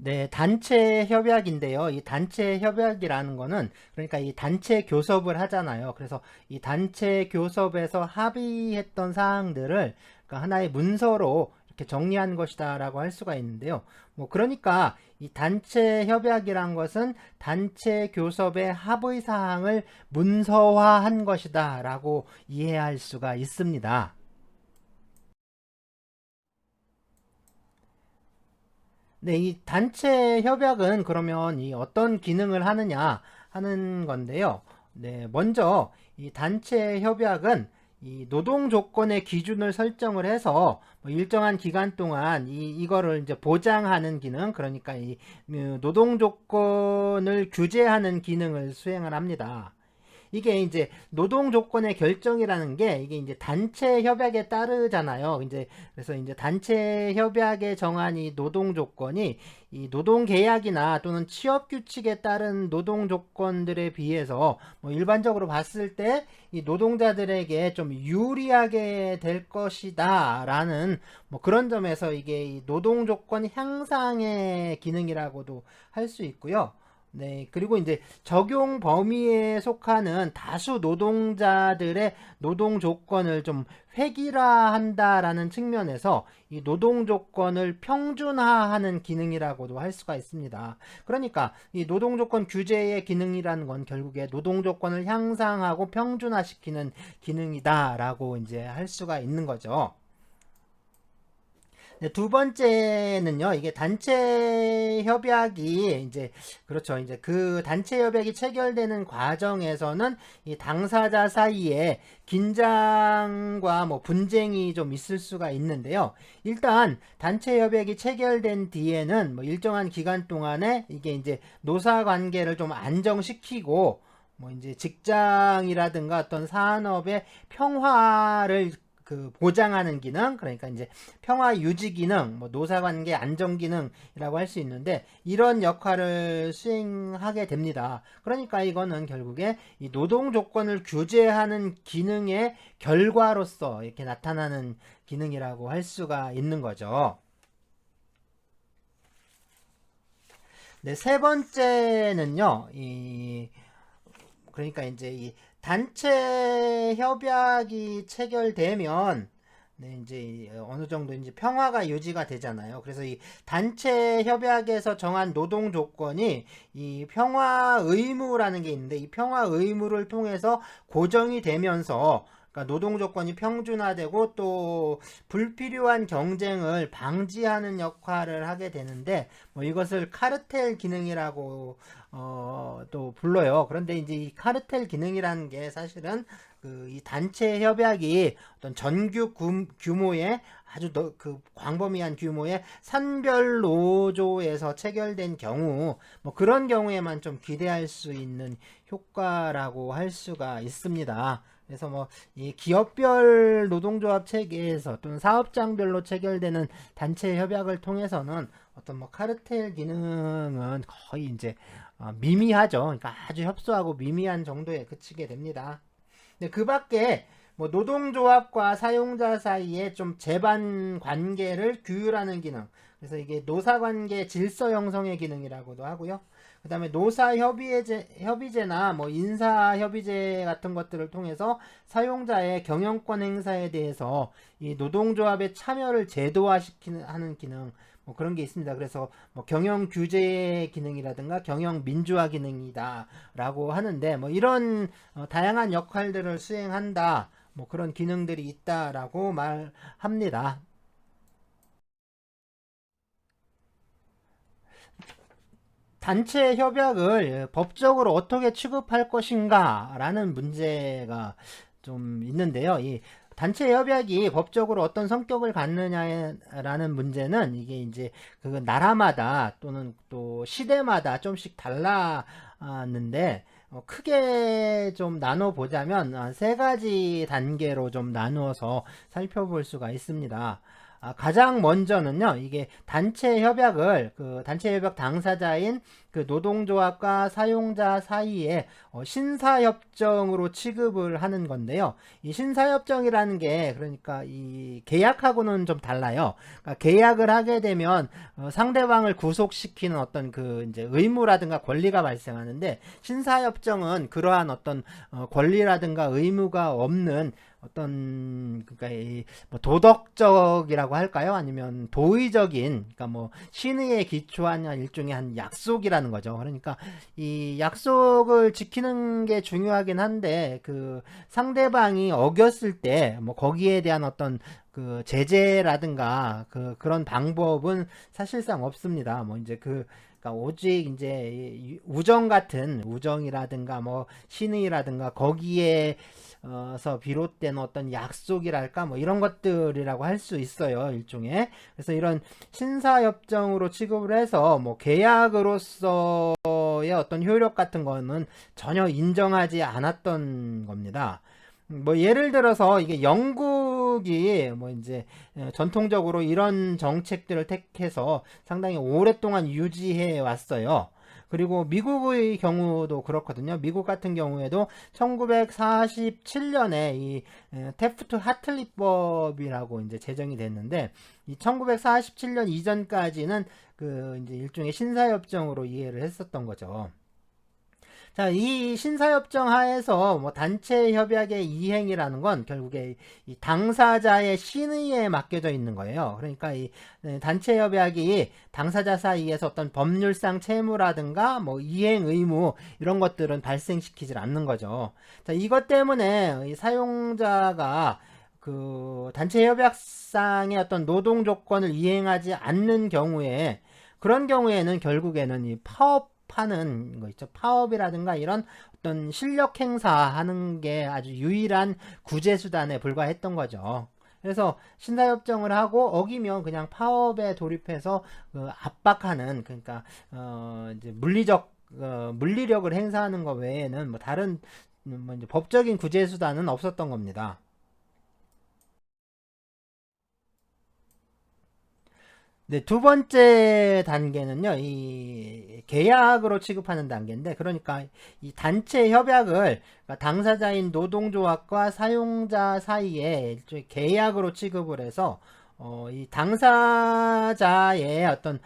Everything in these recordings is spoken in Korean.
네, 단체 협약인데요. 이 단체 협약이라는 거는 그러니까 이 단체 교섭을 하잖아요. 그래서 이 단체 교섭에서 합의했던 사항들을 그러니까 하나의 문서로 이렇게 정리한 것이다라고 할 수가 있는데요. 뭐 그러니까 이 단체 협약이란 것은 단체 교섭의 합의 사항을 문서화한 것이다라고 이해할 수가 있습니다. 네, 이 단체 협약은 그러면 이 어떤 기능을 하느냐 하는 건데요. 네, 먼저 이 단체 협약은 이 노동 조건의 기준을 설정을 해서 뭐 일정한 기간 동안 이거를 이제 보장하는 기능, 그러니까 이 노동 조건을 규제하는 기능을 수행을 합니다. 이게 이제 노동 조건의 결정이라는 게 이게 이제 단체 협약에 따르잖아요. 이제 그래서 이제 단체 협약에 정한 이 노동 조건이 이 노동 계약이나 또는 취업 규칙에 따른 노동 조건들에 비해서 뭐 일반적으로 봤을 때 이 노동자들에게 좀 유리하게 될 것이다라는 뭐 그런 점에서 이게 이 노동 조건 향상의 기능이라고도 할 수 있고요. 네, 그리고 이제 적용 범위에 속하는 다수 노동자들의 노동 조건을 좀 획일화한다라는 측면에서 이 노동 조건을 평준화하는 기능이라고도 할 수가 있습니다. 그러니까 이 노동 조건 규제의 기능이라는 건 결국에 노동 조건을 향상하고 평준화시키는 기능이다라고 이제 할 수가 있는 거죠. 네, 두 번째는요, 이게 단체 협약이 이제, 그렇죠. 이제 그 단체 협약이 체결되는 과정에서는 이 당사자 사이에 긴장과 뭐 분쟁이 좀 있을 수가 있는데요. 일단 단체 협약이 체결된 뒤에는 뭐 일정한 기간 동안에 이게 이제 노사 관계를 좀 안정시키고 뭐 이제 직장이라든가 어떤 산업의 평화를 그 보장하는 기능, 그러니까 이제 평화 유지 기능, 뭐 노사관계 안정 기능이라고 할 수 있는데 이런 역할을 수행하게 됩니다. 그러니까 이거는 결국에 이 노동 조건을 규제하는 기능의 결과로서 이렇게 나타나는 기능이라고 할 수가 있는 거죠. 네, 세 번째는요, 그러니까 이제 이 단체 협약이 체결되면 네, 이제 어느 정도 이제 평화가 유지가 되잖아요. 그래서 이 단체 협약에서 정한 노동 조건이 이 평화 의무라는 게 있는데 이 평화 의무를 통해서 고정이 되면서 그러니까 노동 조건이 평준화되고 또 불필요한 경쟁을 방지하는 역할을 하게 되는데 뭐 이것을 카르텔 기능이라고 또 불러요. 그런데 이제 이 카르텔 기능이라는 게 사실은 그 이 단체 협약이 어떤 전국 규모의 아주 그 광범위한 규모의 산별 노조에서 체결된 경우 뭐 그런 경우에만 좀 기대할 수 있는 효과라고 할 수가 있습니다. 그래서 뭐 이 기업별 노동조합 체계에서 또는 사업장별로 체결되는 단체 협약을 통해서는 어떤 뭐 카르텔 기능은 거의 이제 미미하죠. 그러니까 아주 협소하고 미미한 정도에 그치게 됩니다. 근데 그 밖에 뭐 노동조합과 사용자 사이에 좀 제반 관계를 규율하는 기능. 그래서 이게 노사관계 질서 형성의 기능이라고도 하고요. 그 다음에 협의제나 뭐 인사협의제 같은 것들을 통해서 사용자의 경영권 행사에 대해서 이 노동조합의 참여를 제도화시키는 하는 기능, 뭐 그런 게 있습니다. 그래서 뭐 경영 규제 기능이라든가 경영 민주화 기능이다라고 하는데 뭐 이런 다양한 역할들을 수행한다. 뭐 그런 기능들이 있다라고 말합니다. 단체 협약을 법적으로 어떻게 취급할 것인가 라는 문제가 좀 있는데요. 이 단체 협약이 법적으로 어떤 성격을 갖느냐라는 문제는 이게 이제 그 나라마다 또는 또 시대마다 좀씩 달랐는데 크게 좀 나눠 보자면 세 가지 단계로 좀 나누어서 살펴볼 수가 있습니다. 가장 먼저는요, 이게 단체 협약을 단체 협약 당사자인 노동조합과 사용자 사이에 신사협정으로 취급을 하는 건데요. 이 신사협정이라는 게 그러니까 이 계약하고는 좀 달라요. 그러니까 계약을 하게 되면 상대방을 구속시키는 어떤 이제 의무라든가 권리가 발생하는데, 신사협정은 그러한 어떤 권리라든가 의무가 없는 어떤 그러니까 뭐 도덕적이라고 할까요? 아니면 도의적인, 그러니까 뭐 신의에 기초한 일종의 한 약속이라는 거죠. 그러니까 이 약속을 지키는 게 중요하긴 한데, 상대방이 어겼을 때 뭐 거기에 대한 어떤 제재라든가 그런 방법은 사실상 없습니다. 뭐 이제 그러니까 오직 이제 우정 같은 우정이라든가 뭐 신의라든가 거기에 서 비롯된 어떤 약속이랄까 뭐 이런 것들이라고 할 수 있어요, 일종의. 그래서 이런 신사협정으로 취급을 해서 뭐 계약으로서의 어떤 효력 같은 거는 전혀 인정하지 않았던 겁니다. 뭐 예를 들어서 이게 영국이 뭐 이제 전통적으로 이런 정책들을 택해서 상당히 오랫동안 유지해 왔어요. 그리고 미국의 경우도 그렇거든요. 미국 같은 경우에도 1947년에 이 테프트 하틀리법이라고 이제 제정이 됐는데, 이 1947년 이전까지는 이제 일종의 신사협정으로 이해를 했었던 거죠. 자, 이 신사협정 하에서 뭐 단체 협약의 이행이라는 건 결국에 이 당사자의 신의에 맡겨져 있는 거예요. 그러니까 이 단체 협약이 당사자 사이에서 어떤 법률상 채무라든가 뭐 이행 의무 이런 것들은 발생시키질 않는 거죠. 자, 이것 때문에 이 사용자가 단체 협약상의 어떤 노동 조건을 이행하지 않는 경우에, 그런 경우에는 결국에는 이 파업하는 거 있죠. 파업이라든가 이런 어떤 실력 행사하는 게 아주 유일한 구제 수단에 불과했던 거죠. 그래서 신사협정을 하고 어기면 그냥 파업에 돌입해서 압박하는, 그러니까 이제 물리력을 행사하는 것 외에는 뭐 다른 뭐 이제 법적인 구제 수단은 없었던 겁니다. 네, 두 번째 단계는요, 이 계약으로 취급하는 단계인데, 그러니까 이 단체 협약을 그러니까 당사자인 노동조합과 사용자 사이에 일종의 계약으로 취급을 해서 이 당사자의 어떤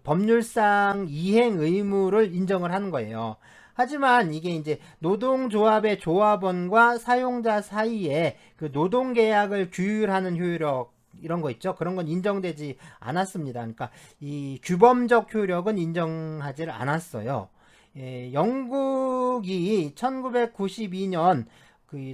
법률상 이행 의무를 인정을 하는 거예요. 하지만 이게 이제 노동조합의 조합원과 사용자 사이에 노동계약을 규율하는 효력, 이런 거 있죠. 그런 건 인정되지 않았습니다. 그러니까 이 규범적 효력은 인정하지 않았어요. 영국이 1992년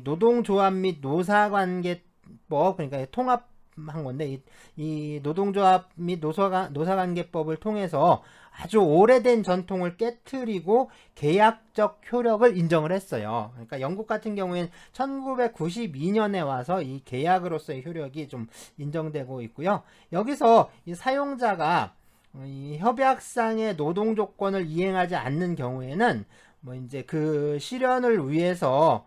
노동조합 및 노사관계법, 그러니까 통합한 건데, 이 노동조합 및 노사관계법을 통해서 아주 오래된 전통을 깨트리고 계약적 효력을 인정을 했어요. 그러니까 영국 같은 경우에는 1992년에 와서 이 계약으로서의 효력이 좀 인정되고 있고요. 여기서 이 사용자가 이 협약상의 노동 조건을 이행하지 않는 경우에는 뭐 이제 실현을 위해서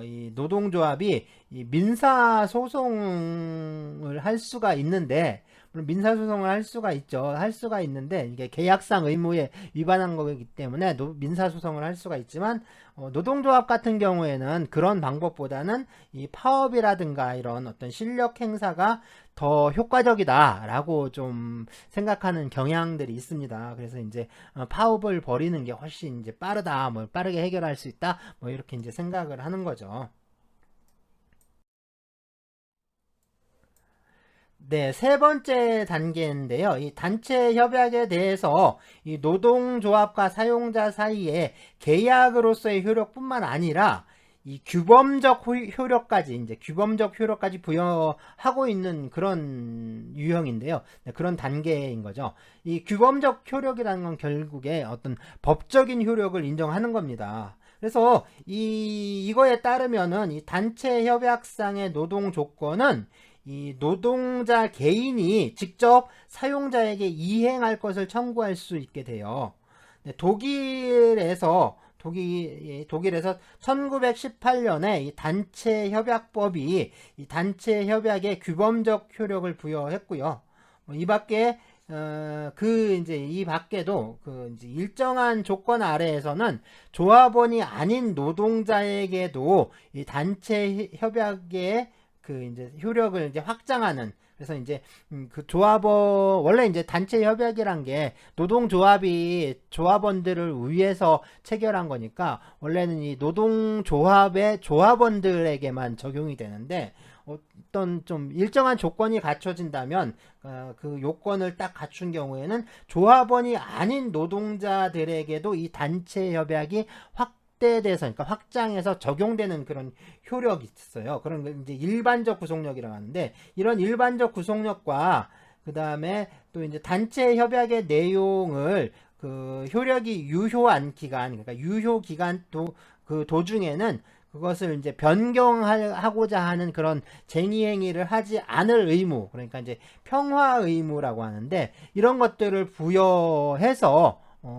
이 노동조합이 이 민사 소송을 할 수가 있는데, 물론 민사 소송을 할 수가 있죠. 할 수가 있는데 이게 계약상 의무에 위반한 거기 때문에 민사 소송을 할 수가 있지만, 노동조합 같은 경우에는 그런 방법보다는 이 파업이라든가 이런 어떤 실력 행사가 더 효과적이다라고 좀 생각하는 경향들이 있습니다. 그래서 이제 파업을 벌이는 게 훨씬 이제 빠르다, 뭐 빠르게 해결할 수 있다, 뭐 이렇게 이제 생각을 하는 거죠. 네, 세 번째 단계인데요. 이 단체 협약에 대해서 이 노동조합과 사용자 사이에 계약으로서의 효력뿐만 아니라 이 규범적 효력까지, 이제 규범적 효력까지 부여하고 있는 그런 유형인데요. 네, 그런 단계인 거죠. 이 규범적 효력이라는 건 결국에 어떤 법적인 효력을 인정하는 겁니다. 그래서 이거에 따르면은 이 단체 협약상의 노동 조건은 이 노동자 개인이 직접 사용자에게 이행할 것을 청구할 수 있게 돼요. 네, 독일에서 1918년에 이 단체 협약법이 이 단체 협약에 규범적 효력을 부여했고요. 이 밖에 이 밖에도 이제 일정한 조건 아래에서는 조합원이 아닌 노동자에게도 이 단체 협약의 이제 효력을 이제 확장하는, 그래서 이제 원래 이제 단체 협약이란 게 노동조합이 조합원들을 위해서 체결한 거니까 원래는 이 노동조합의 조합원들에게만 적용이 되는데, 어떤 좀 일정한 조건이 갖춰진다면 그 요건을 딱 갖춘 경우에는 조합원이 아닌 노동자들에게도 이 단체 협약이 확대돼서, 그러니까 확장해서 적용되는 그런 효력이 있어요. 그런 걸 이제 일반적 구속력이라고 하는데, 이런 일반적 구속력과 그 다음에 또 이제 단체 협약의 내용을 효력이 유효한 기간, 그러니까 유효 기간 도중에는 그것을 이제 변경하고자 하는 그런 쟁의 행위를 하지 않을 의무, 그러니까 이제 평화 의무라고 하는데, 이런 것들을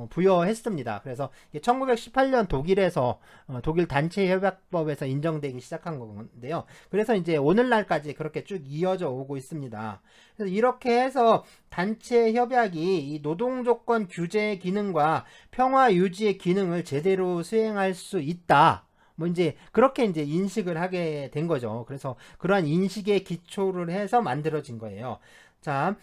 부여했습니다. 그래서 1918년 독일에서 독일 단체 협약법에서 인정되기 시작한 건데요. 그래서 이제 오늘날까지 그렇게 쭉 이어져 오고 있습니다. 그래서 이렇게 해서 단체 협약이 이 노동조건 규제의 기능과 평화 유지의 기능을 제대로 수행할 수 있다, 뭐 이제 그렇게 이제 인식을 하게 된 거죠. 그래서 그러한 인식에 기초를 해서 만들어진 거예요. 자,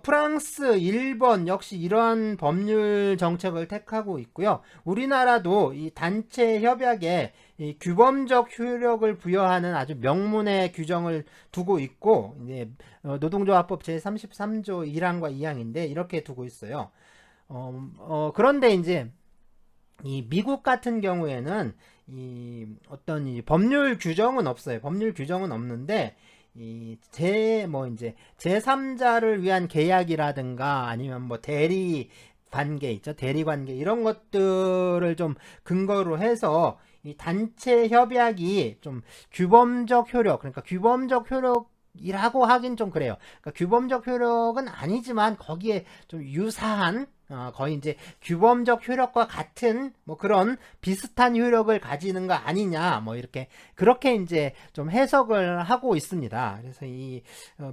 프랑스, 일본 역시 이러한 법률 정책을 택하고 있고요. 우리나라도 이 단체 협약에 이 규범적 효력을 부여하는 아주 명문의 규정을 두고 있고, 이제 노동조합법 제33조 1항과 2항인데 이렇게 두고 있어요. 그런데 이제 이 미국 같은 경우에는 이 어떤 이 법률 규정은 없어요. 법률 규정은 없는데 이제 제3자를 위한 계약이라든가 아니면 뭐 대리 관계 있죠. 대리 관계 이런 것들을 좀 근거로 해서 이 단체 협약이 좀 규범적 효력, 그러니까 규범적 효력이라고 하긴 좀 그래요. 그러니까 규범적 효력은 아니지만 거기에 좀 유사한, 거의 이제 규범적 효력과 같은 뭐 그런 비슷한 효력을 가지는 거 아니냐, 뭐 이렇게 그렇게 이제 좀 해석을 하고 있습니다. 그래서 이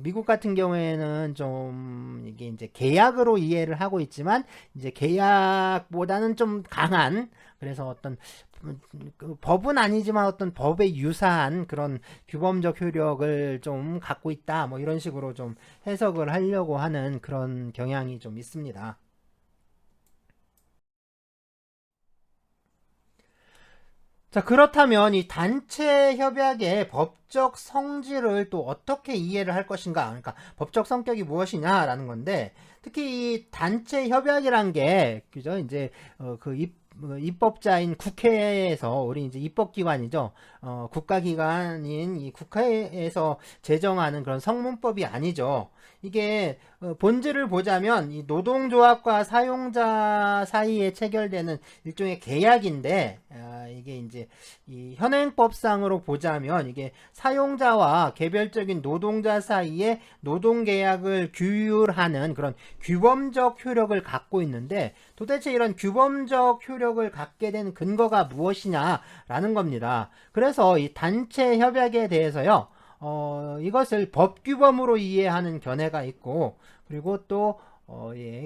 미국 같은 경우에는 좀 이게 이제 계약으로 이해를 하고 있지만 이제 계약보다는 좀 강한, 그래서 어떤 법은 아니지만 어떤 법에 유사한 그런 규범적 효력을 좀 갖고 있다, 뭐 이런 식으로 좀 해석을 하려고 하는 그런 경향이 좀 있습니다. 자, 그렇다면 이 단체 협약의 법적 성질을 또 어떻게 이해를 할 것인가? 그러니까 법적 성격이 무엇이냐라는 건데, 특히 이 단체 협약이란 게, 그죠? 이제 입법자인 국회에서, 우리 이제 입법기관이죠. 국가기관인 이 국회에서 제정하는 그런 성문법이 아니죠. 이게 본질을 보자면 이 노동조합과 사용자 사이에 체결되는 일종의 계약인데, 이게 이제 이 현행법상으로 보자면 이게 사용자와 개별적인 노동자 사이에 노동계약을 규율하는 그런 규범적 효력을 갖고 있는데, 도대체 이런 규범적 효력을 갖게 된 근거가 무엇이냐라는 겁니다. 그래서 이 단체 협약에 대해서요, 이것을 법규범으로 이해하는 견해가 있고, 그리고 또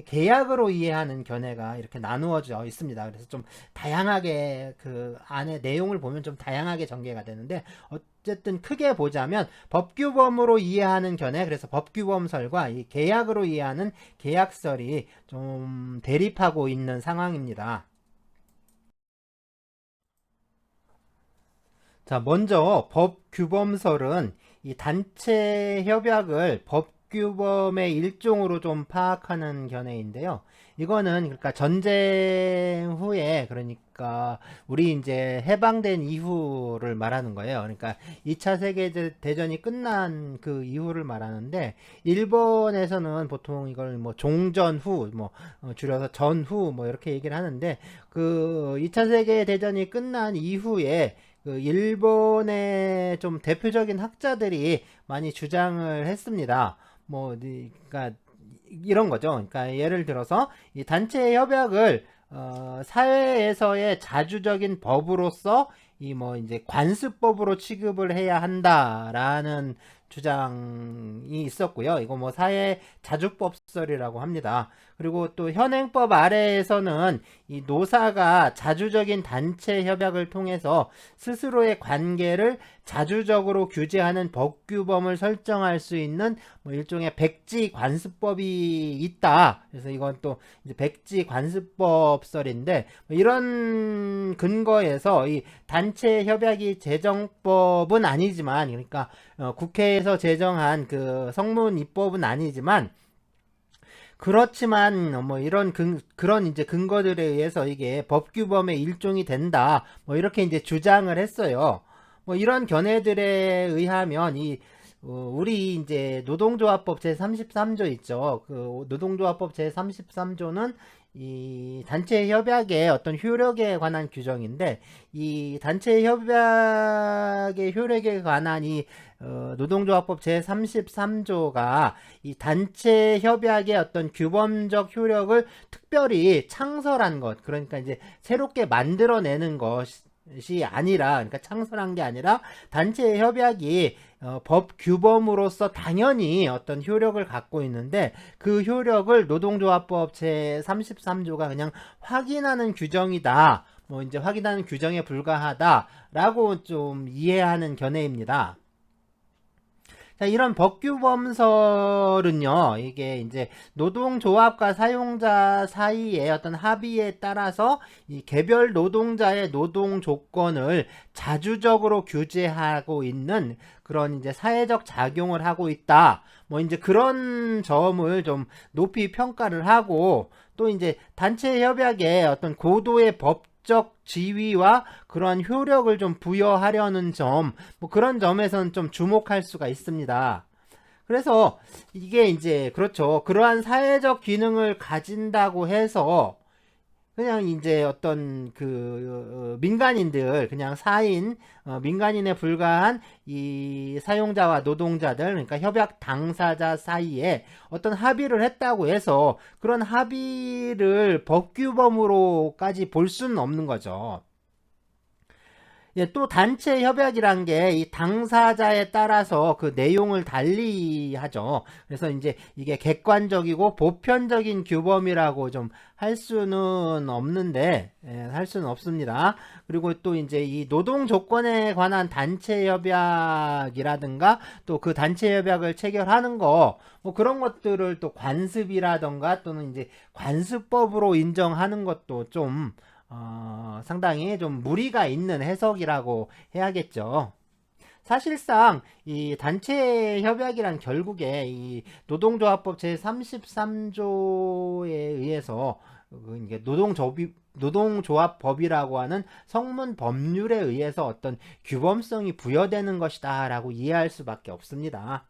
계약으로 이해하는 견해가 이렇게 나누어져 있습니다. 그래서 좀 다양하게 그 안에 내용을 보면 좀 다양하게 전개가 되는데, 어쨌든 크게 보자면 법규범으로 이해하는 견해, 그래서 법규범설과 이 계약으로 이해하는 계약설이 좀 대립하고 있는 상황입니다. 자, 먼저 법규범설은 이 단체 협약을 법규범의 일종으로 좀 파악하는 견해인데요. 이거는 그러니까 전쟁 후에, 그러니까 우리 이제 해방된 이후를 말하는 거예요. 그러니까 2차 세계대전이 끝난 그 이후를 말하는데, 일본에서는 보통 이걸 뭐 종전 후, 뭐 줄여서 전후 뭐 이렇게 얘기를 하는데, 그 2차 세계대전이 끝난 이후에 그 일본의 좀 대표적인 학자들이 많이 주장을 했습니다. 그러니까 이런 거죠. 그러니까 예를 들어서 이 단체 협약을 사회에서의 자주적인 법으로서 이 뭐 이제 관습법으로 취급을 해야 한다라는 주장이 있었고요. 이거 뭐 사회 자주법설이라고 합니다. 그리고 또 현행법 아래에서는 이 노사가 자주적인 단체 협약을 통해서 스스로의 관계를 자주적으로 규제하는 법규범을 설정할 수 있는 뭐 일종의 백지 관습법이 있다. 그래서 이건 또 이제 백지 관습법설인데 이런 근거에서 이 단체 협약이 제정법은 아니지만 그러니까 국회에서 제정한 그 성문 입법은 아니지만 그렇지만 뭐 이런 그런 이제 근거들에 의해서 이게 법규범의 일종이 된다. 뭐 이렇게 이제 주장을 했어요. 뭐 이런 견해들에 의하면 이 우리 이제 노동조합법 제33조 있죠. 그 노동조합법 제33조는 이 단체 협약의 어떤 효력에 관한 규정인데 이 단체 협약의 효력에 관한 이 노동조합법 제33조가 이 단체 협약의 어떤 규범적 효력을 특별히 창설한 것, 그러니까 이제 새롭게 만들어내는 것이 아니라, 그러니까 창설한 게 아니라 단체 협약이 법 규범으로서 당연히 어떤 효력을 갖고 있는데 그 효력을 노동조합법 제33조가 그냥 확인하는 규정이다. 뭐 이제 확인하는 규정에 불과하다라고 좀 이해하는 견해입니다. 자, 이런 법규범설은요, 이게 이제 노동조합과 사용자 사이의 어떤 합의에 따라서 이 개별 노동자의 노동 조건을 자주적으로 규제하고 있는 그런 이제 사회적 작용을 하고 있다. 뭐 이제 그런 점을 좀 높이 평가를 하고 또 이제 단체 협약에 어떤 고도의 법적 지위와 그러한 효력을 좀 부여하려는 점, 뭐 그런 점에서는 좀 주목할 수가 있습니다. 그래서 이게 이제 그렇죠. 그러한 사회적 기능을 가진다고 해서 그냥 이제 어떤 그 민간인들 그냥 사인 민간인에 불과한 이 사용자와 노동자들 그러니까 협약 당사자 사이에 어떤 합의를 했다고 해서 그런 합의를 법규범으로까지 볼 수는 없는 거죠. 예, 또 단체 협약이란 게 이 당사자에 따라서 그 내용을 달리 하죠. 그래서 이제 이게 객관적이고 보편적인 규범이라고 좀 할 수는 없는데, 할 수는 없습니다. 그리고 또 이제 이 노동 조건에 관한 단체 협약이라든가 또 그 단체 협약을 체결하는 거, 뭐 그런 것들을 또 관습이라든가 또는 이제 관습법으로 인정하는 것도 좀 상당히 좀 무리가 있는 해석이라고 해야겠죠. 사실상 이 단체 협약이란 결국에 이 노동조합법 제33조에 의해서 이게 노동조합법이라고 하는 성문 법률에 의해서 어떤 규범성이 부여되는 것이다라고 이해할 수밖에 없습니다.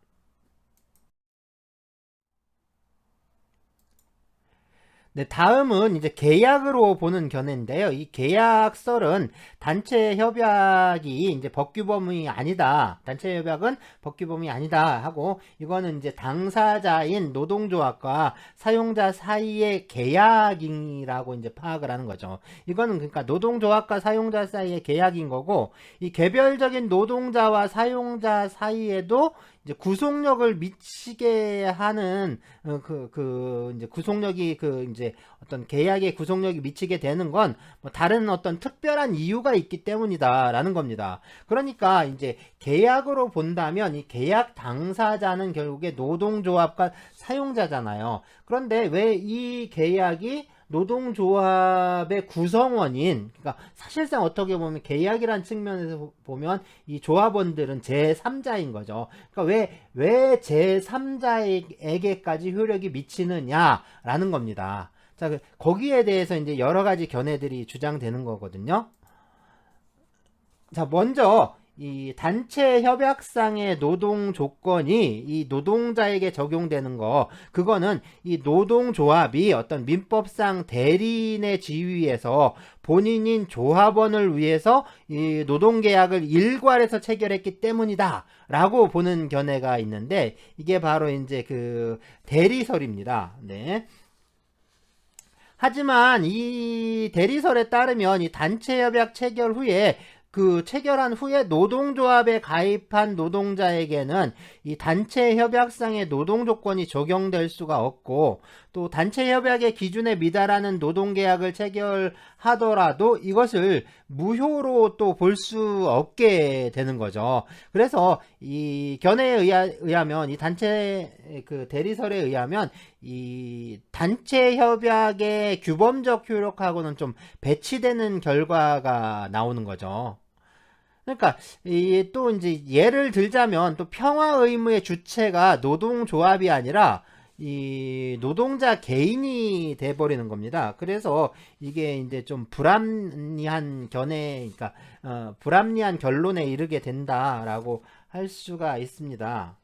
네, 다음은 이제 계약으로 보는 견해인데요. 이 계약설은 단체 협약이 이제 법규범이 아니다. 단체 협약은 법규범이 아니다 하고 이거는 이제 당사자인 노동조합과 사용자 사이의 계약이라고 이제 파악을 하는 거죠. 이거는 그러니까 노동조합과 사용자 사이의 계약인 거고 이 개별적인 노동자와 사용자 사이에도 이제 구속력을 미치게 하는 이제 구속력이 이제 어떤 계약의 구속력이 미치게 되는 건 뭐 다른 어떤 특별한 이유가 있기 때문이다라는 겁니다. 그러니까 이제 계약으로 본다면 이 계약 당사자는 결국에 노동조합과 사용자잖아요. 그런데 왜 이 계약이 노동조합의 구성원인, 그러니까 사실상 어떻게 보면 계약이란 측면에서 보면 이 조합원들은 제3자인 거죠. 그러니까 왜 제3자에게까지 효력이 미치느냐라는 겁니다. 자, 거기에 대해서 이제 여러 가지 견해들이 주장되는 거거든요. 자, 먼저 이 단체 협약상의 노동 조건이 이 노동자에게 적용되는 거, 그거는 이 노동조합이 어떤 민법상 대리인의 지위에서 본인인 조합원을 위해서 이 노동계약을 일괄해서 체결했기 때문이다 라고 보는 견해가 있는데 이게 바로 이제 그 대리설입니다. 네. 하지만 이 대리설에 따르면 이 단체 협약 체결 후에 체결한 후에 노동조합에 가입한 노동자에게는 이 단체 협약상의 노동 조건이 적용될 수가 없고, 또 단체 협약의 기준에 미달하는 노동계약을 체결하더라도 이것을 무효로 또 볼 수 없게 되는 거죠. 그래서 이 견해에 의하면 이 단체 대리설에 의하면 이 단체 협약의 규범적 효력하고는 좀 배치되는 결과가 나오는 거죠. 그러니까 또 이제 예를 들자면 또 평화 의무의 주체가 노동조합이 아니라 이 노동자 개인이 돼 버리는 겁니다. 그래서 이게 이제 좀 불합리한 그러니까 불합리한 결론에 이르게 된다라고 할 수가 있습니다.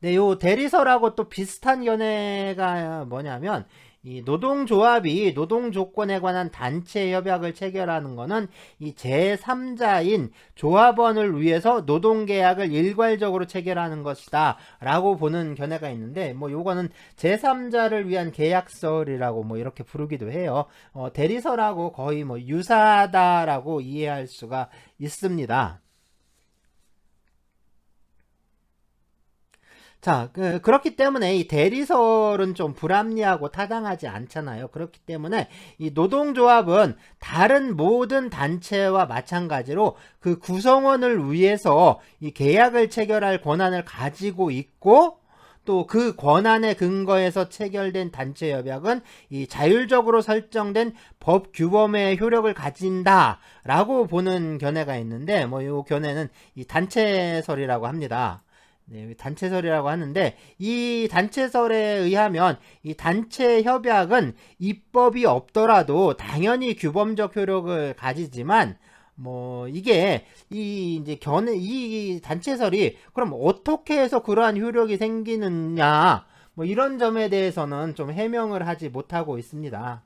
네, 요 대리설하고 또 비슷한 견해가 뭐냐면, 이 노동조합이 노동조건에 관한 단체 협약을 체결하는 것은 이 제3자인 조합원을 위해서 노동계약을 일괄적으로 체결하는 것이다 라고 보는 견해가 있는데, 뭐 요거는 제3자를 위한 계약설이라고 뭐 이렇게 부르기도 해요. 대리설하고 거의 뭐 유사하다라고 이해할 수가 있습니다. 자, 그렇기 때문에 이 대리설은 좀 불합리하고 타당하지 않잖아요. 그렇기 때문에 이 노동조합은 다른 모든 단체와 마찬가지로 그 구성원을 위해서 이 계약을 체결할 권한을 가지고 있고, 또 그 권한에 근거해서 체결된 단체 협약은 이 자율적으로 설정된 법 규범의 효력을 가진다라고 보는 견해가 있는데, 뭐 이 견해는 이 단체설이라고 합니다. 네, 단체설이라고 하는데, 이 단체설에 의하면 이 단체 협약은 입법이 없더라도 당연히 규범적 효력을 가지지만, 뭐 이게 이 단체설이 그럼 어떻게 해서 그러한 효력이 생기느냐, 뭐 이런 점에 대해서는 좀 해명을 하지 못하고 있습니다.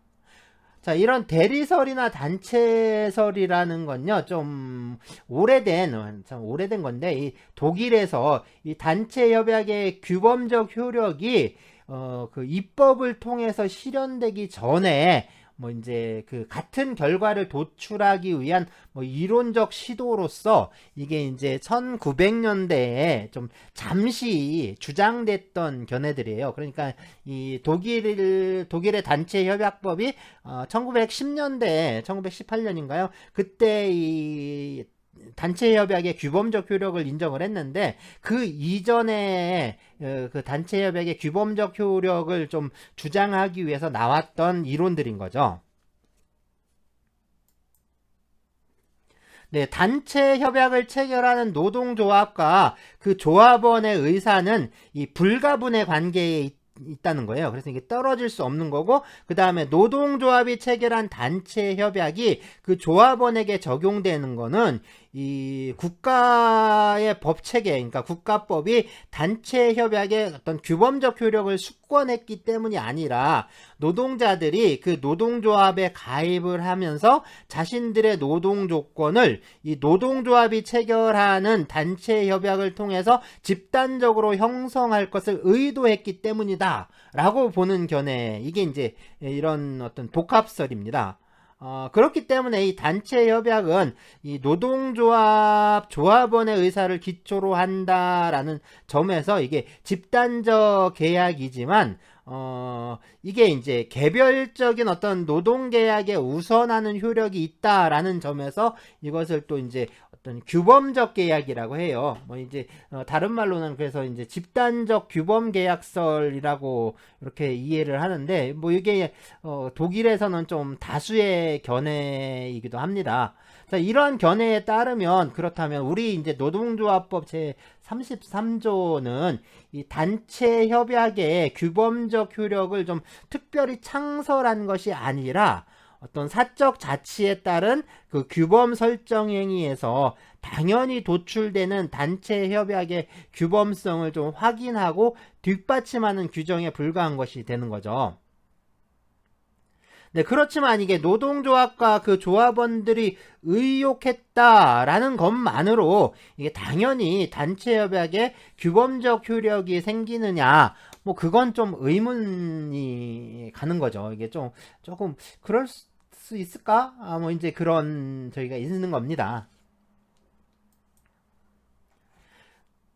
자, 이런 대리설이나 단체설이라는 건요, 좀 참 오래된 건데, 이 독일에서 이 단체 협약의 규범적 효력이 그 입법을 통해서 실현되기 전에 뭐 이제 같은 결과를 도출하기 위한 뭐 이론적 시도로서 이게 이제 1900년대에 좀 잠시 주장됐던 견해들이에요. 그러니까 이 독일의 단체 협약법이 1910년대 1918년인가요? 그때 이 단체 협약의 규범적 효력을 인정을 했는데, 그 이전에 그 단체 협약의 규범적 효력을 좀 주장하기 위해서 나왔던 이론들인 거죠. 네, 단체 협약을 체결하는 노동조합과 그 조합원의 의사는 이 불가분의 관계에 있다는 거예요. 그래서 이게 떨어질 수 없는 거고, 그 다음에 노동조합이 체결한 단체 협약이 그 조합원에게 적용되는 거는 이 국가의 법체계, 그러니까 국가법이 단체 협약의 어떤 규범적 효력을 숙권했기 때문이 아니라 노동자들이 그 노동조합에 가입을 하면서 자신들의 노동 조건을 이 노동조합이 체결하는 단체 협약을 통해서 집단적으로 형성할 것을 의도했기 때문이다 라고 보는 견해, 이게 이제 이런 어떤 복합설입니다. 그렇기 때문에 이 단체 협약은 이 조합원의 의사를 기초로 한다라는 점에서 이게 집단적 계약이지만, 이게 이제 개별적인 어떤 노동계약에 우선하는 효력이 있다라는 점에서 이것을 또 이제 어떤 규범적 계약이라고 해요. 뭐 이제 다른 말로는 그래서 이제 집단적 규범 계약설이라고 이렇게 이해를 하는데, 뭐 이게 독일에서는 좀 다수의 견해이기도 합니다. 자, 이러한 견해에 따르면, 그렇다면 우리 이제 노동조합법 제 33조는 이 단체 협약의 규범적 효력을 좀 특별히 창설한 것이 아니라 어떤 사적 자치에 따른 그 규범 설정 행위에서 당연히 도출되는 단체 협약의 규범성을 좀 확인하고 뒷받침하는 규정에 불과한 것이 되는 거죠. 네, 그렇지만 이게 노동조합과 그 조합원들이 의혹했다라는 것만으로 이게 당연히 단체 협약에 규범적 효력이 생기느냐, 뭐 그건 좀 의문이 가는 거죠. 이게 좀 조금 그럴 수 있을까? 뭐 이제 그런 저희가 있는 겁니다.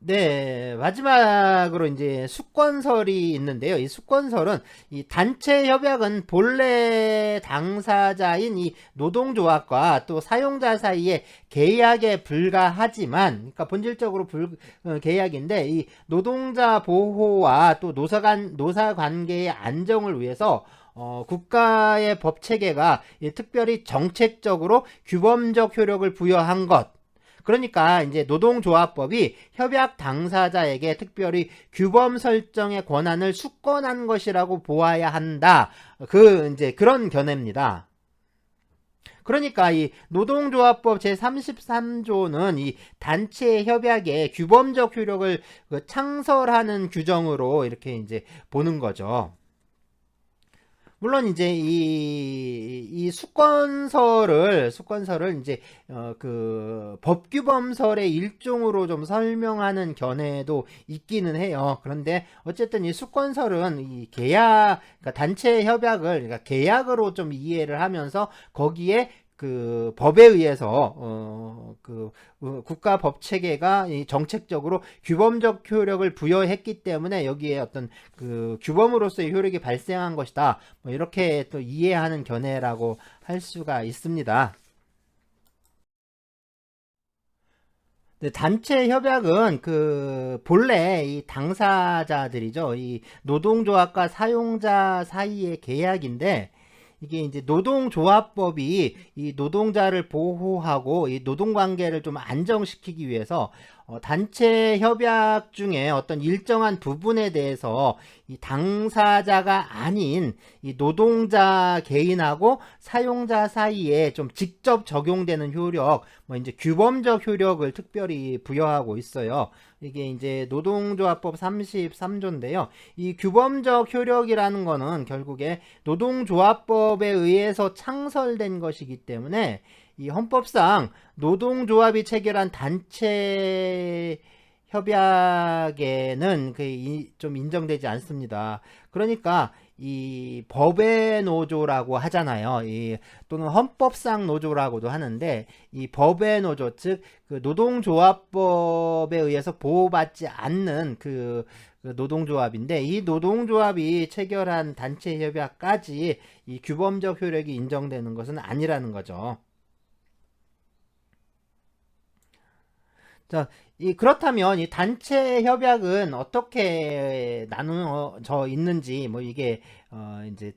네, 마지막으로 이제 수권설이 있는데요. 이 수권설은 이 단체 협약은 본래 당사자인 이 노동조합과 또 사용자 사이의 계약에 불과하지만, 그러니까 본질적으로 계약인데 이 노동자 보호와 또 노사 관계의 안정을 위해서 국가의 법 체계가 특별히 정책적으로 규범적 효력을 부여한 것. 그러니까 이제 노동조합법이 협약 당사자에게 특별히 규범 설정의 권한을 수권한 것이라고 보아야 한다. 이제 그런 견해입니다. 그러니까 이 노동조합법 제33조는 이 단체 협약의 규범적 효력을 창설하는 규정으로 이렇게 이제 보는 거죠. 물론 이제 이 수권설을 이제 그 법규범설의 일종으로 좀 설명하는 견해도 있기는 해요. 그런데 어쨌든 이 수권설은 이 계약, 그러니까 단체 협약을 그러니까 계약으로 좀 이해를 하면서 거기에 그 법에 의해서 국가 법 체계가 정책적으로 규범적 효력을 부여했기 때문에 여기에 어떤 그 규범으로서의 효력이 발생한 것이다. 뭐 이렇게 또 이해하는 견해라고 할 수가 있습니다. 단체 협약은 그 본래 이 당사자들이죠. 이 노동조합과 사용자 사이의 계약인데 이게 이제 노동조합법이 이 노동자를 보호하고 이 노동관계를 좀 안정시키기 위해서 단체 협약 중에 어떤 일정한 부분에 대해서 이 당사자가 아닌 이 노동자 개인하고 사용자 사이에 좀 직접 적용되는 효력, 뭐 이제 규범적 효력을 특별히 부여하고 있어요. 이게 이제 노동조합법 33조인데요. 이 규범적 효력이라는 거는 결국에 노동조합법에 의해서 창설된 것이기 때문에 이 헌법상 노동조합이 체결한 단체 협약에는 좀 인정되지 않습니다. 그러니까 이 법의 노조라고 하잖아요. 또는 헌법상 노조라고도 하는데 이 법의 노조, 즉 그 노동조합법에 의해서 보호받지 않는 그 노동조합인데 이 노동조합이 체결한 단체 협약까지 이 규범적 효력이 인정되는 것은 아니라는 거죠. 자, 그렇다면 이 단체 협약은 어떻게 나누어져 있는지 뭐 이게 이제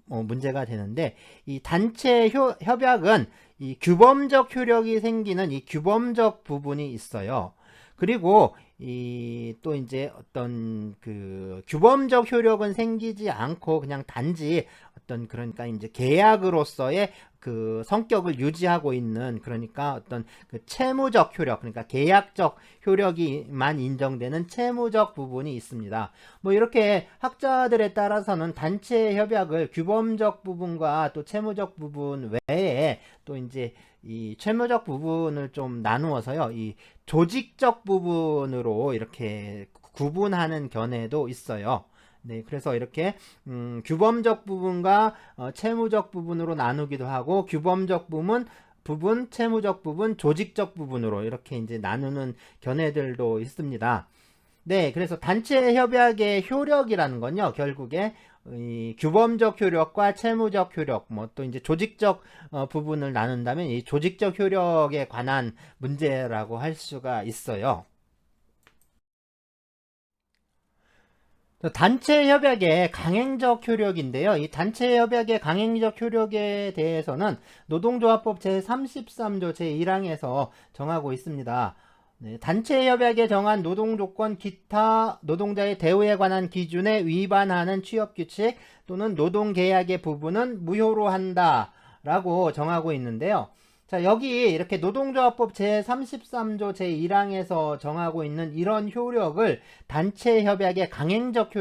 문제가 되는데 이 단체 협약은 이 규범적 효력이 생기는 이 규범적 부분이 있어요. 그리고 또 이제 어떤 그 규범적 효력은 생기지 않고 그냥 단지 어떤 그러니까 이제 계약으로서의 그 성격을 유지하고 있는 그러니까 어떤 그 채무적 효력 그러니까 계약적 효력이만 인정되는 채무적 부분이 있습니다. 뭐 이렇게 학자들에 따라서는 단체 협약을 규범적 부분과 또 채무적 부분 외에 또 이제 이 채무적 부분을 좀 나누어서요. 이 조직적 부분으로 이렇게 구분하는 견해도 있어요. 네, 그래서 이렇게 규범적 부분과 채무적 부분으로 나누기도 하고 규범적 부분, 채무적 부분, 조직적 부분으로 이렇게 이제 나누는 견해들도 있습니다. 네, 그래서 단체 협약의 효력이라는 건요, 결국에 이 규범적 효력과 채무적 효력, 뭐 또 이제 조직적 부분을 나눈다면 이 조직적 효력에 관한 문제라고 할 수가 있어요. 단체 협약의 강행적 효력인데요. 이 단체 협약의 강행적 효력에 대해서는 노동조합법 제33조 제1항에서 정하고 있습니다. 네, 단체 협약에 정한 노동조건 기타 노동자의 대우에 관한 기준에 위반하는 취업규칙 또는 노동계약의 부분은 무효로 한다 라고 정하고 있는데요. 자, 여기 이렇게 노동조합법 제33조 제1항에서 정하고 있는 이런 효력을 단체 협약의 강행적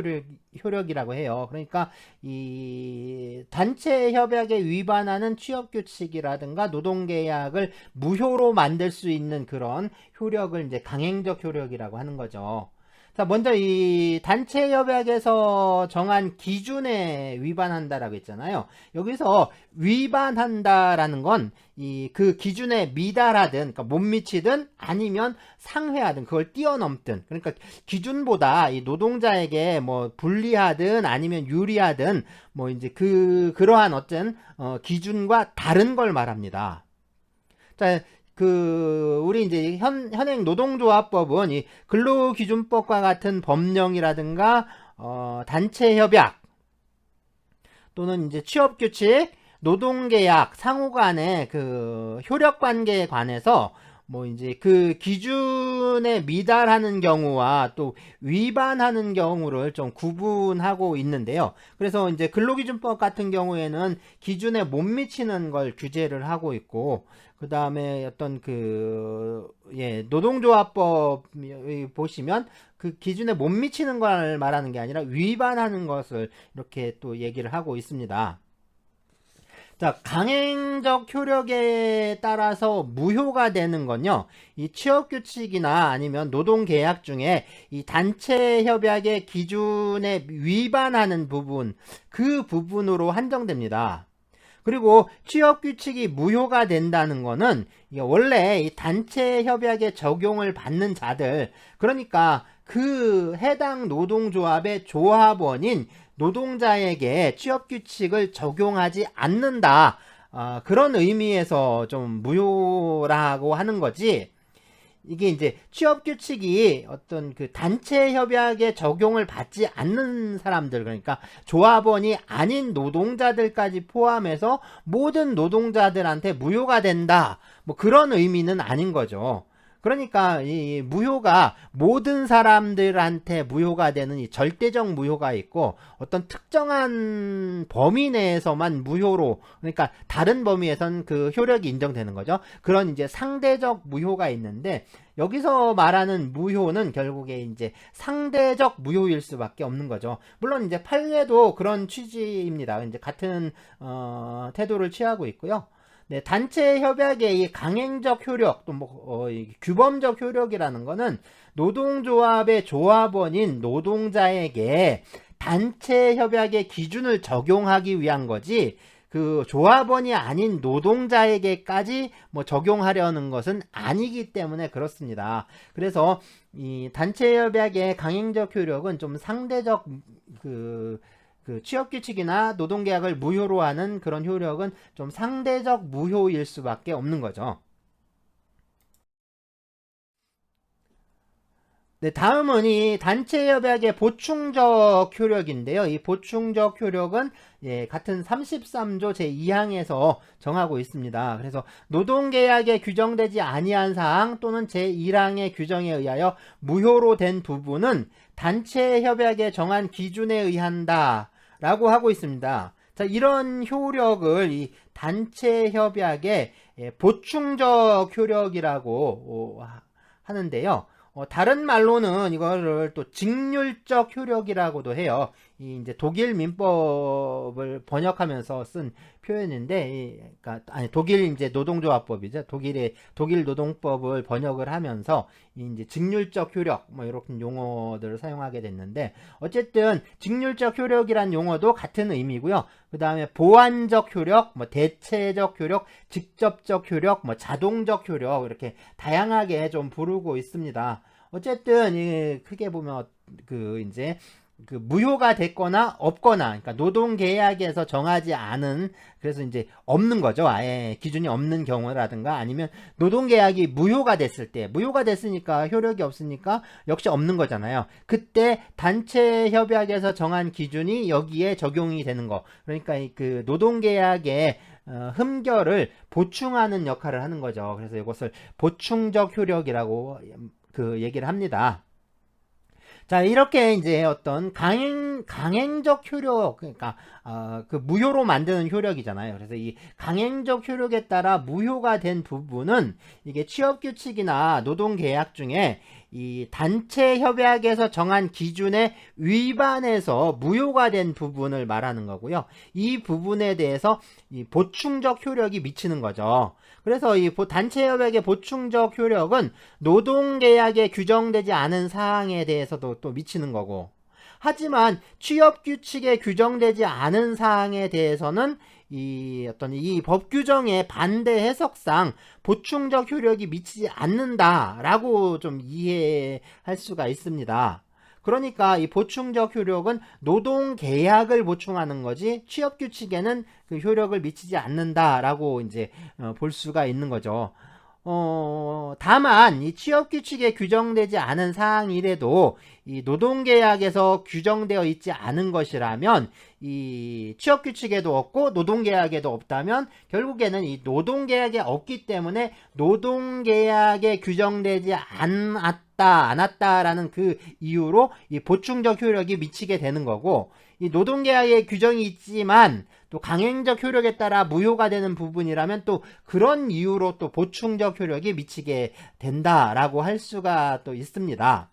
효력이라고 해요. 그러니까 이 단체 협약에 위반하는 취업규칙이라든가 노동계약을 무효로 만들 수 있는 그런 효력을 이제 강행적 효력이라고 하는 거죠. 자, 먼저 이 단체 협약에서 정한 기준에 위반한다라고 했잖아요. 여기서 위반한다라는 건 이 그 기준에 미달하든, 그러니까 못 미치든 아니면 상회하든 그걸 뛰어넘든, 그러니까 기준보다 이 노동자에게 뭐 불리하든 아니면 유리하든 뭐 이제 그러한 어떤 기준과 다른 걸 말합니다. 자, 우리 이제 현행 노동조합법은 이 근로기준법과 같은 법령이라든가, 단체협약, 또는 이제 취업규칙, 노동계약, 상호 간의 그 효력관계에 관해서 뭐 이제 그 기준에 미달하는 경우와 또 위반하는 경우를 좀 구분하고 있는데요. 그래서 이제 근로기준법 같은 경우에는 기준에 못 미치는 걸 규제를 하고 있고, 그 다음에 어떤 노동조합법 보시면 그 기준에 못 미치는 걸 말하는 게 아니라 위반하는 것을 이렇게 또 얘기를 하고 있습니다. 자, 강행적 효력에 따라서 무효가 되는 건요, 이 취업규칙이나 아니면 노동계약 중에 이 단체협약의 기준에 위반하는 부분, 그 부분으로 한정됩니다. 그리고 취업규칙이 무효가 된다는 거는 원래 이 단체협약에 적용을 받는 자들, 그러니까 그 해당 노동조합의 조합원인 노동자에게 취업규칙을 적용하지 않는다, 그런 의미에서 좀 무효라고 하는 거지. 이게 이제 취업규칙이 어떤 그 단체협약에 적용을 받지 않는 사람들, 그러니까 조합원이 아닌 노동자들까지 포함해서 모든 노동자들한테 무효가 된다, 뭐 그런 의미는 아닌 거죠. 그러니까 이 무효가 모든 사람들한테 무효가 되는 이 절대적 무효가 있고, 어떤 특정한 범위 내에서만 무효로, 그러니까 다른 범위에선 그 효력이 인정되는 거죠. 그런 이제 상대적 무효가 있는데, 여기서 말하는 무효는 결국에 이제 상대적 무효일 수밖에 없는 거죠. 물론 이제 판례도 그런 취지입니다. 이제 같은 태도를 취하고 있고요. 네, 단체 협약의 이 강행적 효력, 또 규범적 효력이라는 거는 노동조합의 조합원인 노동자에게 단체 협약의 기준을 적용하기 위한 거지, 그 조합원이 아닌 노동자에게까지 뭐 적용하려는 것은 아니기 때문에 그렇습니다. 그래서 이 단체 협약의 강행적 효력은 좀 상대적 그 취업규칙이나 노동계약을 무효로 하는 그런 효력은 좀 상대적 무효일 수밖에 없는 거죠. 네, 다음은 이 단체협약의 보충적 효력인데요. 이 보충적 효력은 같은 33조 제2항에서 정하고 있습니다. 그래서 노동계약에 규정되지 아니한 사항 또는 제1항의 규정에 의하여 무효로 된 부분은 단체협약에 정한 기준에 의한다 라고 하고 있습니다. 자, 이런 효력을 이 단체협약의 보충적 효력이라고 하는데요. 다른 말로는 이거를 또 직률적 효력이라고도 해요. 이 이제 독일 민법을 번역하면서 쓴 표현인데, 그러니까 아니 독일 이제 노동조합법이죠. 독일 노동법을 번역을 하면서 이제 직률적 효력 뭐 이렇게 용어들을 사용하게 됐는데, 어쨌든 직률적 효력이란 용어도 같은 의미고요. 그 다음에 보완적 효력, 뭐 대체적 효력, 직접적 효력, 뭐 자동적 효력, 이렇게 다양하게 좀 부르고 있습니다. 어쨌든 크게 보면 이제 무효가 됐거나 없거나, 그러니까 노동계약에서 정하지 않은, 그래서 이제 없는 거죠. 아예 기준이 없는 경우라든가, 아니면 노동계약이 무효가 됐으니까 효력이 없으니까 역시 없는 거잖아요. 그때 단체협약에서 정한 기준이 여기에 적용이 되는 거, 그러니까 그 노동계약의 흠결을 보충하는 역할을 하는 거죠. 그래서 이것을 보충적 효력이라고 얘기를 합니다. 자, 이렇게 이제 어떤 강행적 효력, 그러니까 무효로 만드는 효력이잖아요. 그래서 이 강행적 효력에 따라 무효가 된 부분은 이게 취업규칙이나 노동계약 중에 이 단체 협약에서 정한 기준에 위반해서 무효가 된 부분을 말하는 거고요. 이 부분에 대해서 이 보충적 효력이 미치는 거죠. 그래서 이 단체 협약의 보충적 효력은 노동계약에 규정되지 않은 사항에 대해서도 또 미치는 거고, 하지만 취업규칙에 규정되지 않은 사항에 대해서는 이 법 규정의 반대 해석상 보충적 효력이 미치지 않는다라고 좀 이해할 수가 있습니다. 그러니까 이 보충적 효력은 노동계약을 보충하는 거지 취업규칙에는 그 효력을 미치지 않는다라고 이제 볼 수가 있는 거죠. 다만 이 취업규칙에 규정되지 않은 사항이라도 이 노동계약에서 규정되어 있지 않은 것이라면, 이 취업규칙에도 없고 노동계약에도 없다면 결국에는 이 노동계약에 없기 때문에 노동계약에 규정되지 않았다라는 그 이유로 이 보충적 효력이 미치게 되는 거고, 이 노동계약에 규정이 있지만 또 강행적 효력에 따라 무효가 되는 부분이라면 또 그런 이유로 또 보충적 효력이 미치게 된다라고 할 수가 또 있습니다.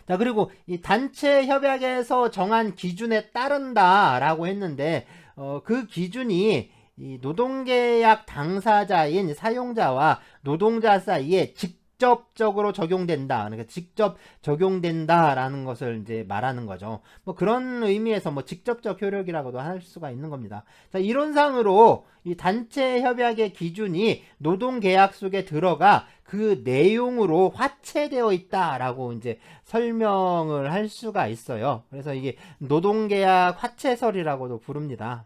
자, 그리고 이 단체 협약에서 정한 기준에 따른다라고 했는데, 그 기준이 이 노동계약 당사자인 사용자와 노동자 사이에 직접적으로 적용된다. 그러니까 직접 적용된다라는 것을 이제 말하는 거죠. 뭐 그런 의미에서 뭐 직접적 효력이라고도 할 수가 있는 겁니다. 자, 이론상으로 이 단체 협약의 기준이 노동계약 속에 들어가 그 내용으로 화체되어 있다라고 이제 설명을 할 수가 있어요. 그래서 이게 노동계약 화체설이라고도 부릅니다.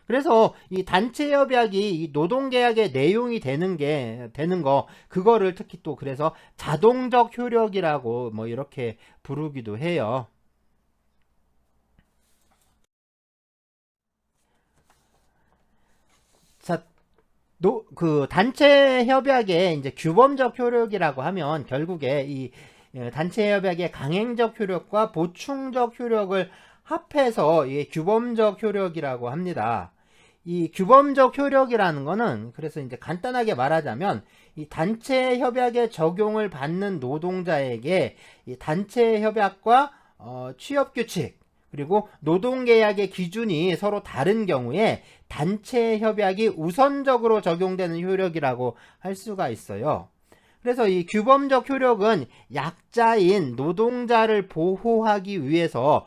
그래서 이 단체 협약이 이 노동계약의 내용이 되는 거, 그거를 특히 또 그래서 자동적 효력이라고 뭐 이렇게 부르기도 해요. 자, 그 단체 협약의 이제 규범적 효력이라고 하면 결국에 이 단체 협약의 강행적 효력과 보충적 효력을 합해서 이 규범적 효력이라고 합니다. 이 규범적 효력이라는 거는 그래서 이제 간단하게 말하자면 이 단체 협약에 적용을 받는 노동자에게 이 단체 협약과 취업 규칙 그리고 노동계약의 기준이 서로 다른 경우에 단체 협약이 우선적으로 적용되는 효력이라고 할 수가 있어요. 그래서 이 규범적 효력은 약자인 노동자를 보호하기 위해서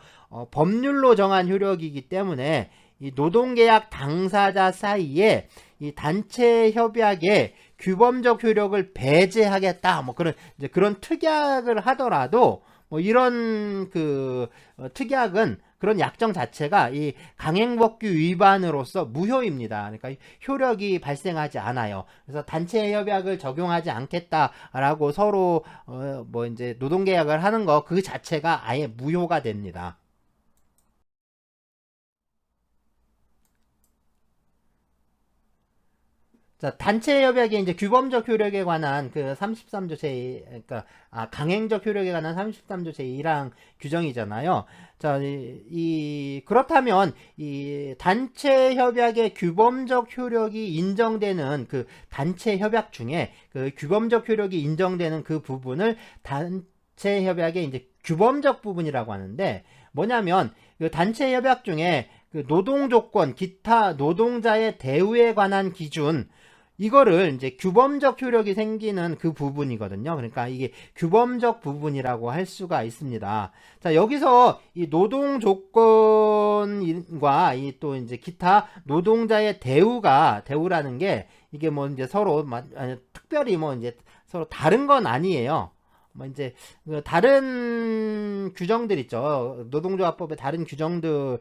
법률로 정한 효력이기 때문에 이 노동계약 당사자 사이에 이 단체 협약의 규범적 효력을 배제하겠다, 뭐 그런 특약을 하더라도 뭐 이런 특약은 그런 약정 자체가 이 강행법규 위반으로서 무효입니다. 그러니까 효력이 발생하지 않아요. 그래서 단체 협약을 적용하지 않겠다라고 서로 뭐 이제 노동계약을 하는 거 그 자체가 아예 무효가 됩니다. 자, 단체 협약의 이제 규범적 효력에 관한 그 33조 제, 그러니까 강행적 효력에 관한 33조 제1항 규정이잖아요. 자, 그렇다면 이 단체 협약의 규범적 효력이 인정되는 그 단체 협약 중에 그 규범적 효력이 인정되는 그 부분을 단체 협약의 이제 규범적 부분이라고 하는데, 뭐냐면 그 단체 협약 중에 그 노동 조건, 기타 노동자의 대우에 관한 기준, 이거를 이제 규범적 효력이 생기는 그 부분이거든요. 그러니까 이게 규범적 부분이라고 할 수가 있습니다. 자, 여기서 이 노동 조건과 이 또 이제 기타 노동자의 대우라는 게 이게 뭐 이제 서로 특별히 뭐 이제 서로 다른 건 아니에요. 뭐 이제 다른 규정들 있죠. 노동조합법의 다른 규정들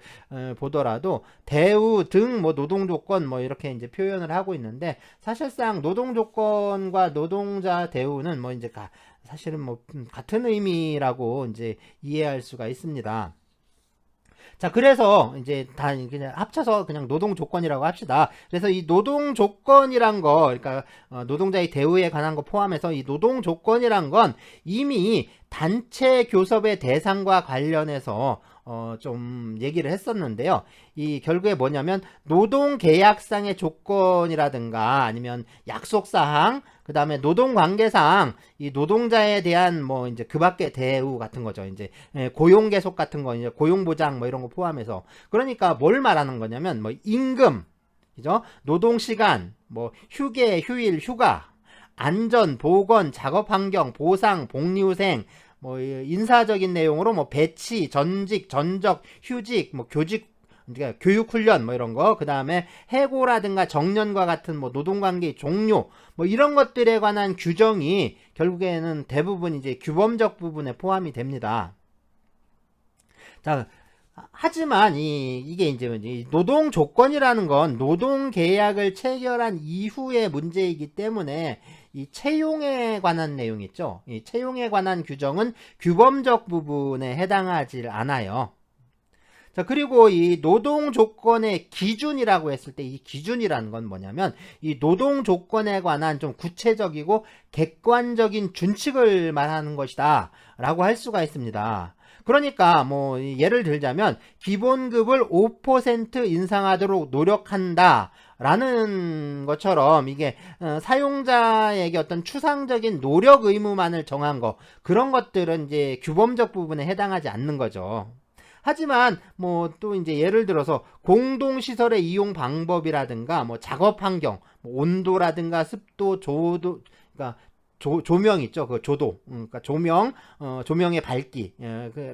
보더라도 대우 등 뭐 노동조건 뭐 이렇게 이제 표현을 하고 있는데, 사실상 노동조건과 노동자 대우는 뭐 이제 사실은 뭐 같은 의미라고 이제 이해할 수가 있습니다. 자, 그래서 이제 다 그냥 합쳐서 그냥 노동 조건이라고 합시다. 그래서 이 노동 조건이란 거, 그러니까 노동자의 대우에 관한 거 포함해서 이 노동 조건이란 건 이미 단체 교섭의 대상과 관련해서 좀 얘기를 했었는데요. 이 결국에 뭐냐면 노동 계약상의 조건이라든가 아니면 약속 사항, 그 다음에 노동관계상 이 노동자에 대한 뭐 이제 그 밖의 대우 같은 거죠. 이제 고용계속 같은 거, 이제 고용보장 뭐 이런 거 포함해서. 그러니까 뭘 말하는 거냐면 뭐 임금, 그죠? 노동시간, 뭐 휴게, 휴일, 휴가, 안전, 보건, 작업환경, 보상, 복리후생, 뭐 인사적인 내용으로 뭐 배치, 전직, 전적, 휴직, 뭐 교직, 그러니까 교육훈련 뭐 이런 거, 그 다음에 해고라든가 정년과 같은 뭐 노동관계 종료 뭐 이런 것들에 관한 규정이 결국에는 대부분 이제 규범적 부분에 포함이 됩니다. 자, 하지만 이게 이제 노동 조건이라는 건 노동 계약을 체결한 이후의 문제이기 때문에 이 채용에 관한 내용 있죠. 이 채용에 관한 규정은 규범적 부분에 해당하지 않아요. 자, 그리고 이 노동 조건의 기준이라고 했을 때 이 기준이라는 건 뭐냐면 이 노동 조건에 관한 좀 구체적이고 객관적인 준칙을 말하는 것이다 라고 할 수가 있습니다. 그러니까 뭐 예를 들자면 기본급을 5% 인상하도록 노력한다 라는 것처럼 이게 사용자에게 어떤 추상적인 노력 의무만을 정한 거, 그런 것들은 이제 규범적 부분에 해당하지 않는 거죠. 하지만 뭐 또 이제 예를 들어서 공동시설의 이용 방법이라든가 뭐 작업 환경, 뭐 온도라든가 습도, 조도, 그러니까 조명 있죠. 그 조도, 그러니까 조명, 조명의 밝기,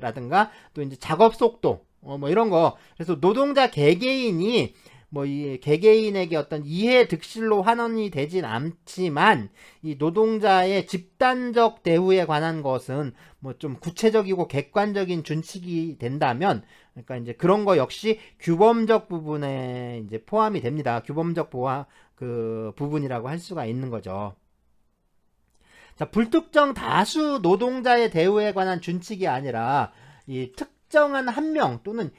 라든가 또 이제 작업 속도, 뭐 이런 거. 그래서 노동자 개개인이 뭐 이 개개인에게 어떤 이해 득실로 환원이 되진 않지만 이 노동자의 집단적 대우에 관한 것은 뭐 좀 구체적이고 객관적인 준칙이 된다면, 그러니까 이제 그런 거 역시 규범적 부분에 이제 포함이 됩니다. 규범적 그 부분이라고 할 수가 있는 거죠. 자, 불특정 다수 노동자의 대우에 관한 준칙이 아니라 이 특정한 한 명 또는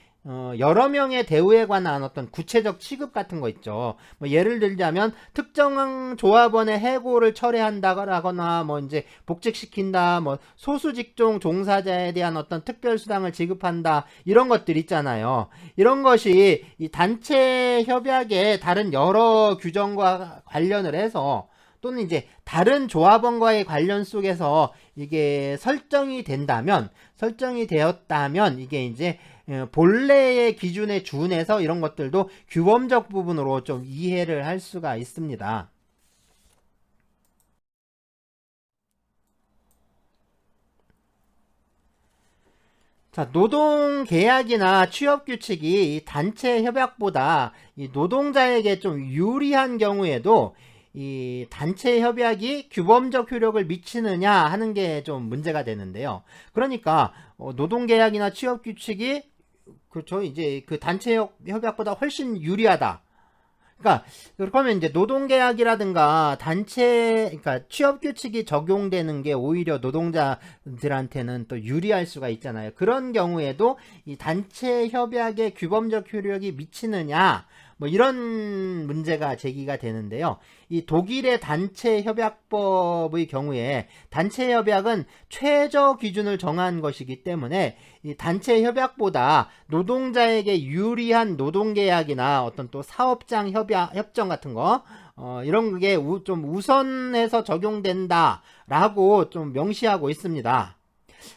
여러 명의 대우에 관한 어떤 구체적 취급 같은 거 있죠. 뭐 예를 들자면 특정한 조합원의 해고를 철회한다거나 뭐 이제 복직시킨다, 뭐 소수 직종 종사자에 대한 어떤 특별 수당을 지급한다, 이런 것들 있잖아요. 이런 것이 이 단체 협약의 다른 여러 규정과 관련을 해서 또는 이제 다른 조합원과의 관련 속에서 이게 설정이 되었다면 이게 이제 본래의 기준에 준해서 이런 것들도 규범적 부분으로 좀 이해를 할 수가 있습니다. 자, 노동계약이나 취업규칙이 이 단체 협약보다 이 노동자에게 좀 유리한 경우에도 이 단체 협약이 규범적 효력을 미치느냐 하는 게 좀 문제가 되는데요. 그러니까 노동계약이나 취업규칙이 그렇죠, 이제 그 단체 협약보다 훨씬 유리하다. 그러니까 그러면 이제 노동계약이라든가 단체, 그러니까 취업규칙이 적용되는 게 오히려 노동자들한테는 또 유리할 수가 있잖아요. 그런 경우에도 이 단체 협약의 규범적 효력이 미치느냐, 뭐 이런 문제가 제기가 되는데요. 이 독일의 단체 협약법의 경우에 단체 협약은 최저 기준을 정한 것이기 때문에 이 단체 협약보다 노동자에게 유리한 노동계약이나 어떤 또 사업장 협정 같은 거, 이런 게 좀 우선해서 적용된다라고 좀 명시하고 있습니다.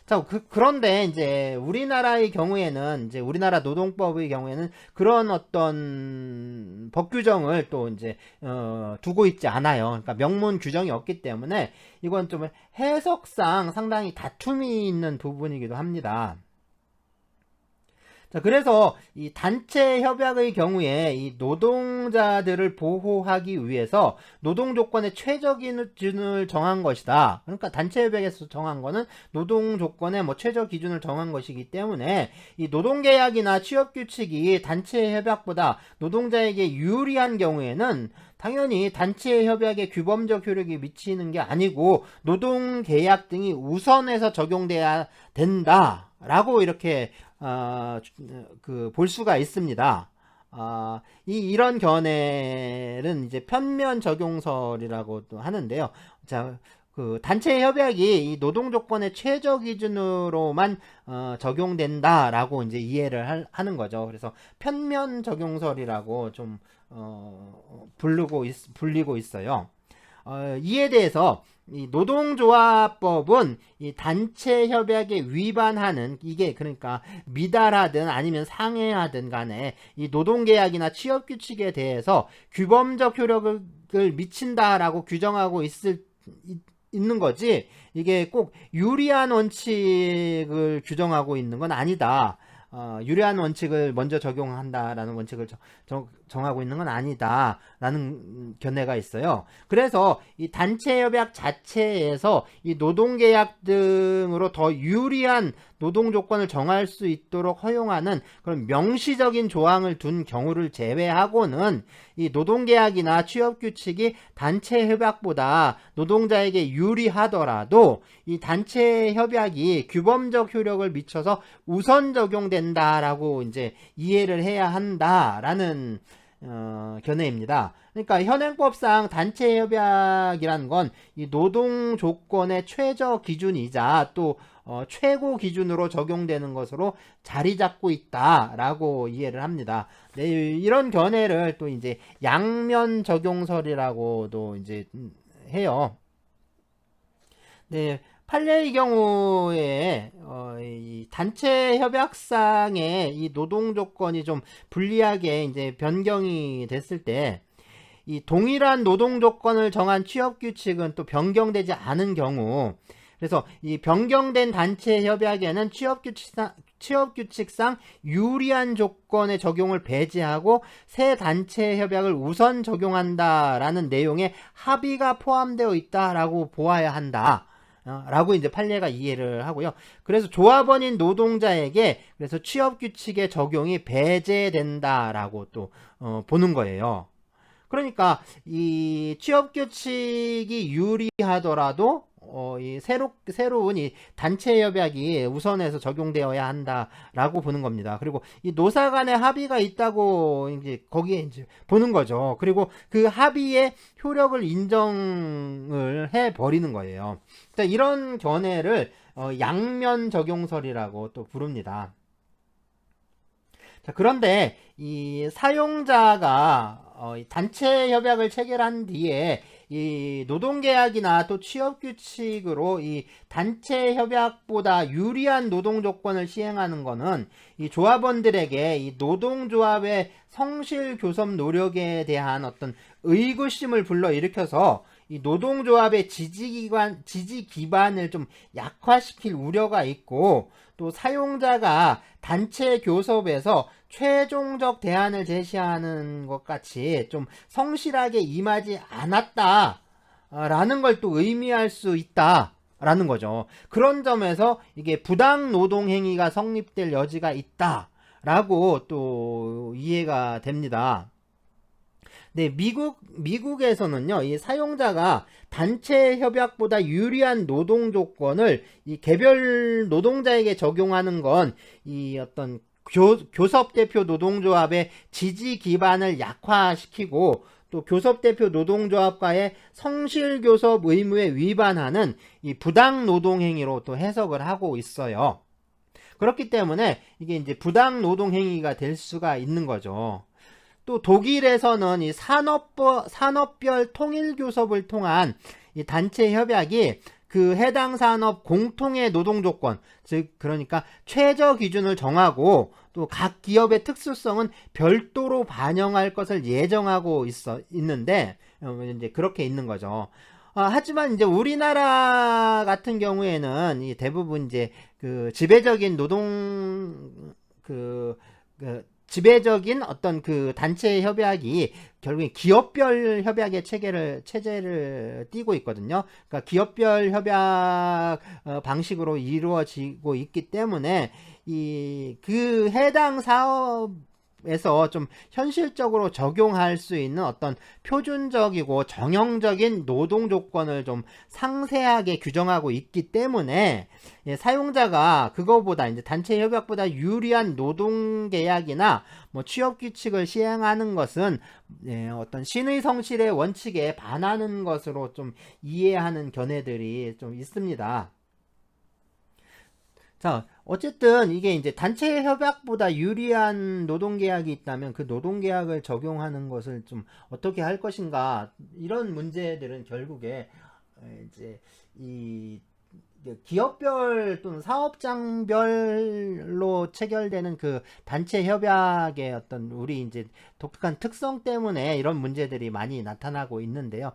자, 그런데 이제 우리나라의 경우에는, 이제 우리나라 노동법의 경우에는 그런 어떤 법 규정을 또 이제 두고 있지 않아요. 그러니까 명문 규정이 없기 때문에 이건 좀 해석상 상당히 다툼이 있는 부분이기도 합니다. 자, 그래서 이 단체 협약의 경우에 이 노동자들을 보호하기 위해서 노동 조건의 최저 기준을 정한 것이다. 그러니까 단체 협약에서 정한 거는 노동 조건의 뭐 최저 기준을 정한 것이기 때문에 이 노동 계약이나 취업 규칙이 단체 협약보다 노동자에게 유리한 경우에는 당연히 단체 협약의 규범적 효력이 미치는 게 아니고 노동 계약 등이 우선해서 적용돼야 된다라고 이렇게 볼 수가 있습니다. 이런 견해는 이제 편면 적용설이라고도 하는데요. 자, 그 단체 협약이 이 노동 조건의 최저 기준으로만 적용된다라고 이제 이해를 하는 거죠. 그래서 편면 적용설이라고 좀 불리고 있어요. 이에 대해서 이 노동조합법은 이 단체 협약에 위반하는, 이게 그러니까 미달하든 아니면 상해하든 간에 이 노동계약이나 취업규칙에 대해서 규범적 효력을 미친다라고 규정하고 있는 거지, 이게 꼭 유리한 원칙을 규정하고 있는 건 아니다. 유리한 원칙을 먼저 적용한다라는 원칙을 정하고 있는 건 아니다라는 견해가 있어요. 그래서 이 단체 협약 자체에서 이 노동계약 등으로 더 유리한 노동 조건을 정할 수 있도록 허용하는 그런 명시적인 조항을 둔 경우를 제외하고는 이 노동계약이나 취업규칙이 단체 협약보다 노동자에게 유리하더라도 이 단체 협약이 규범적 효력을 미쳐서 우선 적용된다라고 이제 이해를 해야 한다라는 견해입니다. 그러니까 현행법상 단체 협약이라는 건 이 노동 조건의 최저 기준이자 또 최고 기준으로 적용되는 것으로 자리 잡고 있다라고 이해를 합니다. 네, 이런 견해를 또 이제 양면 적용설이라고도 이제 해요. 네, 판례의 경우에 이 단체 협약상의 이 노동 조건이 좀 불리하게 이제 변경이 됐을 때, 이 동일한 노동 조건을 정한 취업 규칙은 또 변경되지 않은 경우, 그래서 이 변경된 단체 협약에는 취업 규칙상 유리한 조건의 적용을 배제하고 새 단체 협약을 우선 적용한다라는 내용의 합의가 포함되어 있다라고 보아야 한다. 라고 이제 판례가 이해를 하고요. 그래서 조합원인 노동자에게 그래서 취업규칙의 적용이 배제된다라고 또 보는 거예요. 그러니까 이 취업규칙이 유리하더라도 이 새로운 이 단체 협약이 우선해서 적용되어야 한다라고 보는 겁니다. 그리고 이 노사 간의 합의가 있다고 이제 거기에 이제 보는 거죠. 그리고 그 합의의 효력을 인정을 해 버리는 거예요. 그러니까 이런 견해를 양면 적용설이라고 또 부릅니다. 자, 그런데 이 사용자가 단체 협약을 체결한 뒤에 이 노동계약이나 또 취업규칙으로 이 단체 협약보다 유리한 노동 조건을 시행하는 것은 이 조합원들에게 이 노동조합의 성실 교섭 노력에 대한 어떤 의구심을 불러일으켜서 이 노동조합의 지지 기반을 좀 약화시킬 우려가 있고, 또 사용자가 단체 교섭에서 최종적 대안을 제시하는 것 같이 좀 성실하게 임하지 않았다라는 걸 또 의미할 수 있다라는 거죠. 그런 점에서 이게 부당 노동 행위가 성립될 여지가 있다라고 또 이해가 됩니다. 네, 미국에서는요, 이 사용자가 단체 협약보다 유리한 노동 조건을 이 개별 노동자에게 적용하는 건 이 어떤 교섭대표 노동조합의 지지 기반을 약화시키고, 또 교섭대표 노동조합과의 성실교섭 의무에 위반하는 이 부당 노동행위로 또 해석을 하고 있어요. 그렇기 때문에 이게 이제 부당 노동행위가 될 수가 있는 거죠. 또 독일에서는 이 산업별 통일교섭을 통한 이 단체 협약이 그 해당 산업 공통의 노동 조건, 즉 그러니까 최저 기준을 정하고 또 각 기업의 특수성은 별도로 반영할 것을 예정하고 있는데 이제 그렇게 있는 거죠. 하지만 이제 우리나라 같은 경우에는 이 대부분 이제 그 지배적인 지배적인 어떤 그 단체 협약이 결국에 기업별 협약의 체제를 띠고 있거든요. 그러니까 기업별 협약 방식으로 이루어지고 있기 때문에 그 해당 사업에서 좀 현실적으로 적용할 수 있는 어떤 표준적이고 정형적인 노동 조건을 좀 상세하게 규정하고 있기 때문에 사용자가 그거보다 이제 단체 협약보다 유리한 노동 계약이나 뭐 취업 규칙을 시행하는 것은 어떤 신의 성실의 원칙에 반하는 것으로 좀 이해하는 견해들이 좀 있습니다. 자, 어쨌든 이게 이제 단체 협약보다 유리한 노동계약이 있다면 그 노동계약을 적용하는 것을 좀 어떻게 할 것인가, 이런 문제들은 결국에 이제 이 기업별 또는 사업장별로 체결되는 그 단체 협약의 어떤 우리 이제 독특한 특성 때문에 이런 문제들이 많이 나타나고 있는데요.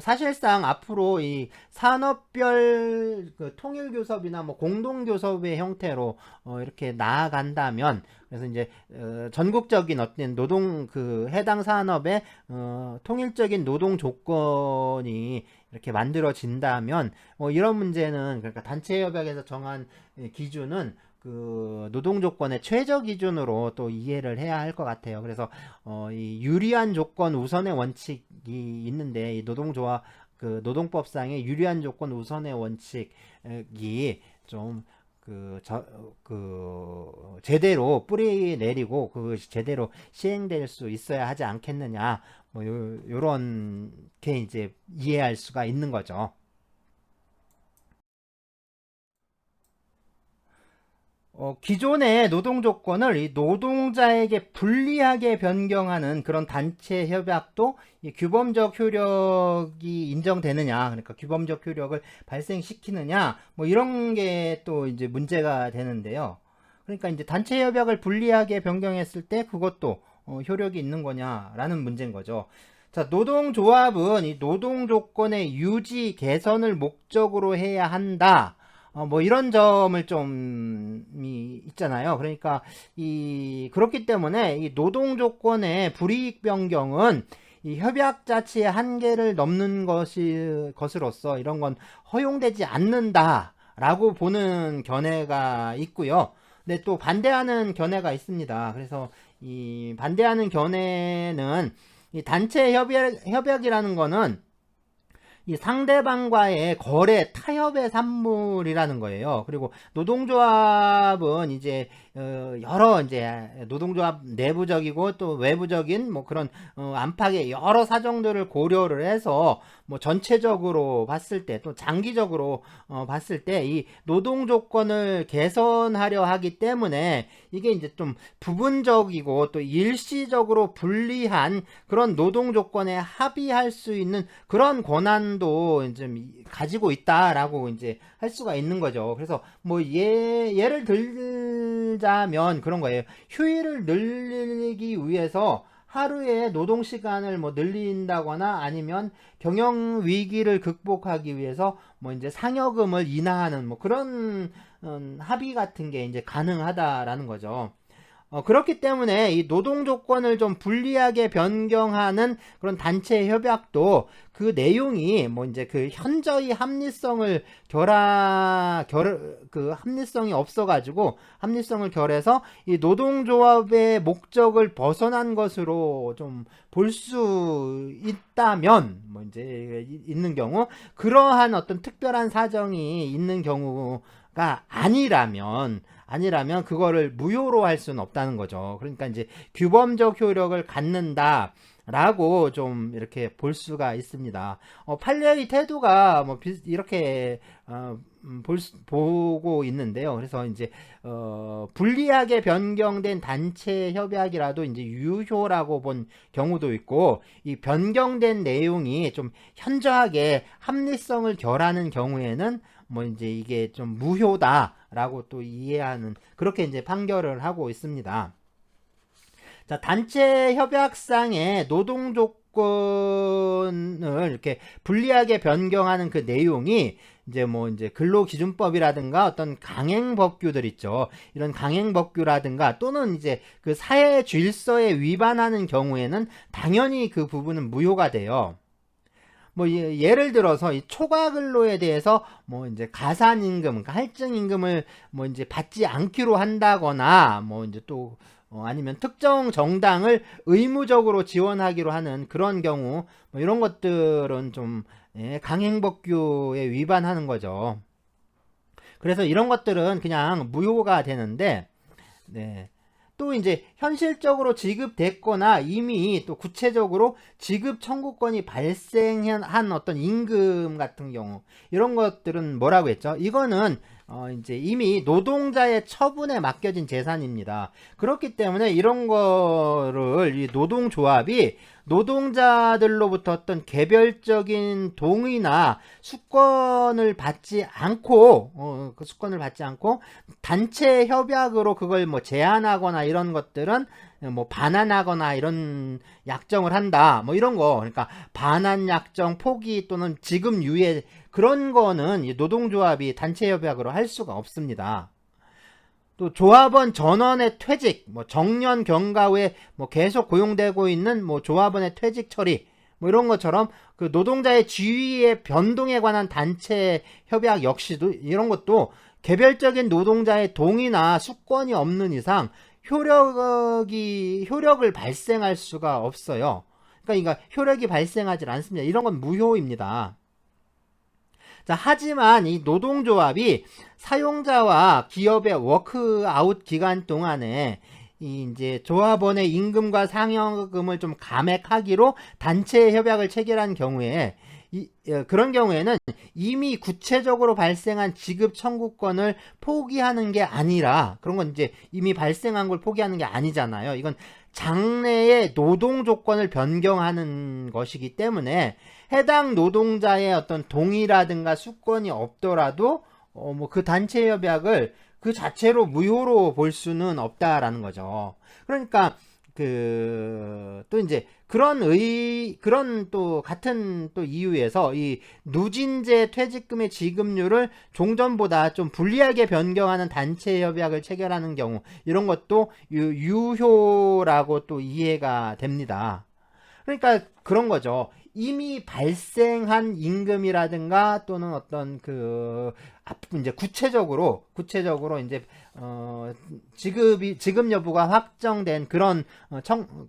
사실상 앞으로 이 산업별 그 통일교섭이나 뭐 공동교섭의 형태로 이렇게 나아간다면, 그래서 이제 전국적인 어떤 노동 그 해당 산업의 통일적인 노동 조건이 이렇게 만들어진다면, 이런 문제는, 그러니까 단체 협약에서 정한 기준은 그 노동 조건의 최저 기준으로 또 이해를 해야 할 것 같아요. 그래서 이 유리한 조건 우선의 원칙이 있는데, 이 노동조합 그 노동법상의 유리한 조건 우선의 원칙이 좀 제대로 뿌리 내리고 그 제대로 시행될 수 있어야 하지 않겠느냐, 뭐 요런 게 이제 이해할 수가 있는 거죠. 기존의 노동 조건을 이 노동자에게 불리하게 변경하는 그런 단체 협약도 이 규범적 효력이 인정되느냐, 그러니까 규범적 효력을 발생시키느냐, 뭐 이런 게 또 이제 문제가 되는데요. 그러니까 이제 단체 협약을 불리하게 변경했을 때 그것도 효력이 있는 거냐라는 문제인 거죠. 자, 노동조합은 이 노동 조건의 유지 개선을 목적으로 해야 한다. 뭐 이런 점을 좀 있잖아요. 그러니까 그렇기 때문에 이 노동 조건의 불이익 변경은 이 협약 자체의 한계를 넘는 것으로서 이런 건 허용되지 않는다라고 보는 견해가 있고요. 근데 또 반대하는 견해가 있습니다. 그래서 이 반대하는 견해는 이 단체 협약이라는 거는 이 상대방과의 거래 타협의 산물이라는 거예요. 그리고 노동조합은 이제 여러 이제 노동조합 내부적이고 또 외부적인 뭐 그런 안팎의 여러 사정들을 고려를 해서 뭐 전체적으로 봤을 때 또 장기적으로 봤을 때 이 노동 조건을 개선하려 하기 때문에 이게 이제 좀 부분적이고 또 일시적으로 불리한 그런 노동 조건에 합의할 수 있는 그런 권한도 이제 가지고 있다라고 이제 할 수가 있는 거죠. 그래서 뭐 예를 들자면 그런 거예요. 휴일을 늘리기 위해서 하루에 노동 시간을 뭐 늘린다거나 아니면 경영 위기를 극복하기 위해서 뭐 이제 상여금을 인하하는 뭐 그런 합의 같은 게 이제 가능하다라는 거죠. 그렇기 때문에 이 노동 조건을 좀 불리하게 변경하는 그런 단체 협약도 그 내용이 뭐 이제 그 현저히 합리성을 그 합리성이 없어가지고 합리성을 결해서 이 노동조합의 목적을 벗어난 것으로 좀 볼 수 있다면, 뭐 이제 있는 경우, 그러한 어떤 특별한 사정이 있는 경우가 아니라면 그거를 무효로 할 수는 없다는 거죠. 그러니까 이제 규범적 효력을 갖는다 라고 좀 이렇게 볼 수가 있습니다. 판례의 태도가 뭐 이렇게 보고 있는데요. 그래서 이제 불리하게 변경된 단체 협약이라도 이제 유효라고 본 경우도 있고, 이 변경된 내용이 좀 현저하게 합리성을 결하는 경우에는 뭐 이제 이게 좀 무효다라고 또 이해하는, 그렇게 이제 판결을 하고 있습니다. 자, 단체 협약상의 노동 조건을 이렇게 불리하게 변경하는 그 내용이 이제 뭐 이제 근로기준법이라든가 어떤 강행법규들 있죠. 이런 강행법규라든가 또는 이제 그 사회 질서에 위반하는 경우에는 당연히 그 부분은 무효가 돼요. 뭐 예를 들어서 이 초과 근로에 대해서 뭐 이제 가산 임금, 그러니까 할증 임금을 뭐 이제 받지 않기로 한다거나, 뭐 이제 또 아니면 특정 정당을 의무적으로 지원하기로 하는 그런 경우, 뭐 이런 것들은 좀 강행법규에 위반하는 거죠. 그래서 이런 것들은 그냥 무효가 되는데, 네. 또 이제 현실적으로 지급됐거나 이미 또 구체적으로 지급 청구권이 발생한 어떤 임금 같은 경우, 이런 것들은 뭐라고 했죠? 이거는 이제 이미 노동자의 처분에 맡겨진 재산입니다. 그렇기 때문에 이런 거를 이 노동조합이 노동자들로부터 어떤 개별적인 동의나 수권을 받지 않고 그 수권을 받지 않고 단체 협약으로 그걸 뭐 제한하거나 이런 것들은 뭐 반환하거나 이런 약정을 한다 뭐 이런 거, 그러니까 반환 약정, 포기 또는 지급 유예, 그런 거는 노동조합이 단체 협약으로 할 수가 없습니다. 또 조합원 전원의 퇴직, 뭐 정년 경과 후에 뭐 계속 고용되고 있는 뭐 조합원의 퇴직 처리, 뭐 이런 것처럼 그 노동자의 지위의 변동에 관한 단체 협약 역시도 이런 것도 개별적인 노동자의 동의나 수권이 없는 이상 효력을 발생할 수가 없어요. 그러니까 효력이 발생하지 않습니다. 이런 건 무효입니다. 자, 하지만 이 노동조합이 사용자와 기업의 워크아웃 기간 동안에 이제 조합원의 임금과 상여금을 좀 감액하기로 단체 협약을 체결한 경우에 그런 경우에는 이미 구체적으로 발생한 지급 청구권을 포기하는 게 아니라, 그런 건 이제 이미 발생한 걸 포기하는 게 아니잖아요. 이건 장래의 노동 조건을 변경하는 것이기 때문에 해당 노동자의 어떤 동의라든가 수권이 없더라도 뭐 그 단체 협약을 그 자체로 무효로 볼 수는 없다라는 거죠. 그러니까 또 이제 그런 또 같은 또 이유에서 이 누진제 퇴직금의 지급률을 종전보다 좀 불리하게 변경하는 단체 협약을 체결하는 경우, 이런 것도 유효라고 또 이해가 됩니다. 그러니까 그런 거죠. 이미 발생한 임금이라든가 또는 어떤 이제 구체적으로 이제 지급 여부가 확정된 그런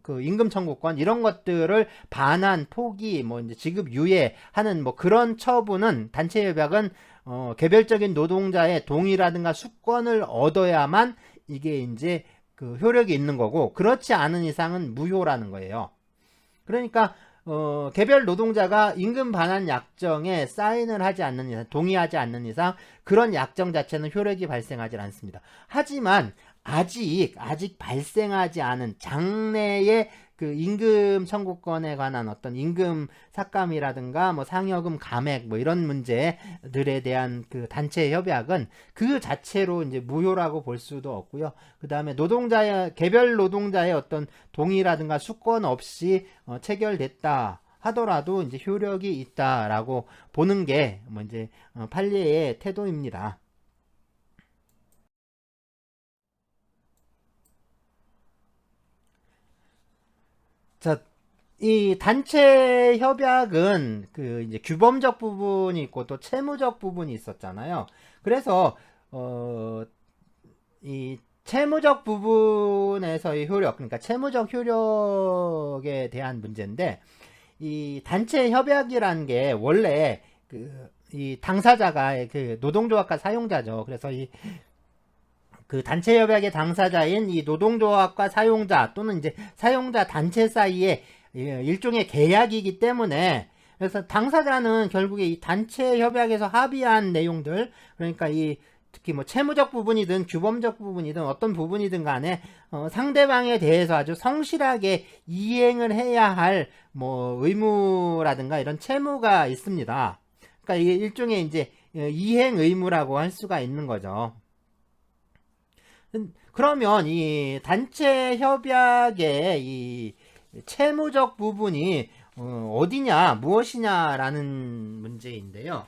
임금 청구권, 이런 것들을 반환, 포기, 뭐 이제 지급 유예하는 뭐 그런 처분은 단체 협약은 개별적인 노동자의 동의라든가 수권을 얻어야만 이게 이제 그 효력이 있는 거고, 그렇지 않은 이상은 무효라는 거예요. 그러니까 개별 노동자가 임금 반환 약정에 사인을 하지 않는 이상, 동의하지 않는 이상 그런 약정 자체는 효력이 발생하지 않습니다. 하지만 아직 발생하지 않은 장래의 그 임금 청구권에 관한 어떤 임금 삭감이라든가 뭐 상여금 감액 뭐 이런 문제들에 대한 그 단체 협약은 그 자체로 이제 무효라고 볼 수도 없고요. 그 다음에 개별 노동자의 어떤 동의라든가 수권 없이 체결됐다 하더라도 이제 효력이 있다라고 보는 게 뭐 이제 판례의 태도입니다. 자, 이 단체 협약은 그 이제 규범적 부분이 있고 또 채무적 부분이 있었잖아요. 그래서 이 채무적 부분에서의 효력, 그러니까 채무적 효력에 대한 문제인데, 이 단체 협약이라는 게 원래 이 당사자가 그 노동조합과 사용자죠. 그래서 그 단체 협약의 당사자인 이 노동조합과 사용자 또는 이제 사용자 단체 사이에 일종의 계약이기 때문에, 그래서 당사자는 결국에 이 단체 협약에서 합의한 내용들, 그러니까 특히 뭐 채무적 부분이든 규범적 부분이든 어떤 부분이든 간에 상대방에 대해서 아주 성실하게 이행을 해야 할 뭐 의무라든가 이런 채무가 있습니다. 그러니까 이게 일종의 이제 이행 의무라고 할 수가 있는 거죠. 그러면 이 단체 협약의 이 채무적 부분이 어디냐, 무엇이냐라는 문제인데요.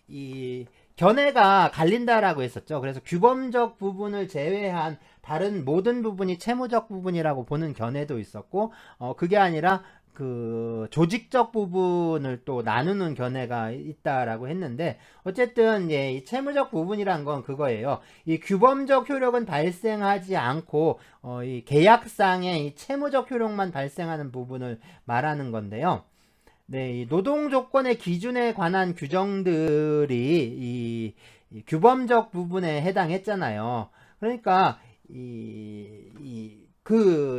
이 견해가 갈린다라고 했었죠. 그래서 규범적 부분을 제외한 다른 모든 부분이 채무적 부분이라고 보는 견해도 있었고, 그게 아니라 그 조직적 부분을 또 나누는 견해가 있다라고 했는데, 어쨌든 이 채무적 부분이란 건 그거예요. 이 규범적 효력은 발생하지 않고 이 계약상의 이 채무적 효력만 발생하는 부분을 말하는 건데요. 네, 이 노동 조건의 기준에 관한 규정들이 이 규범적 부분에 해당했잖아요. 그러니까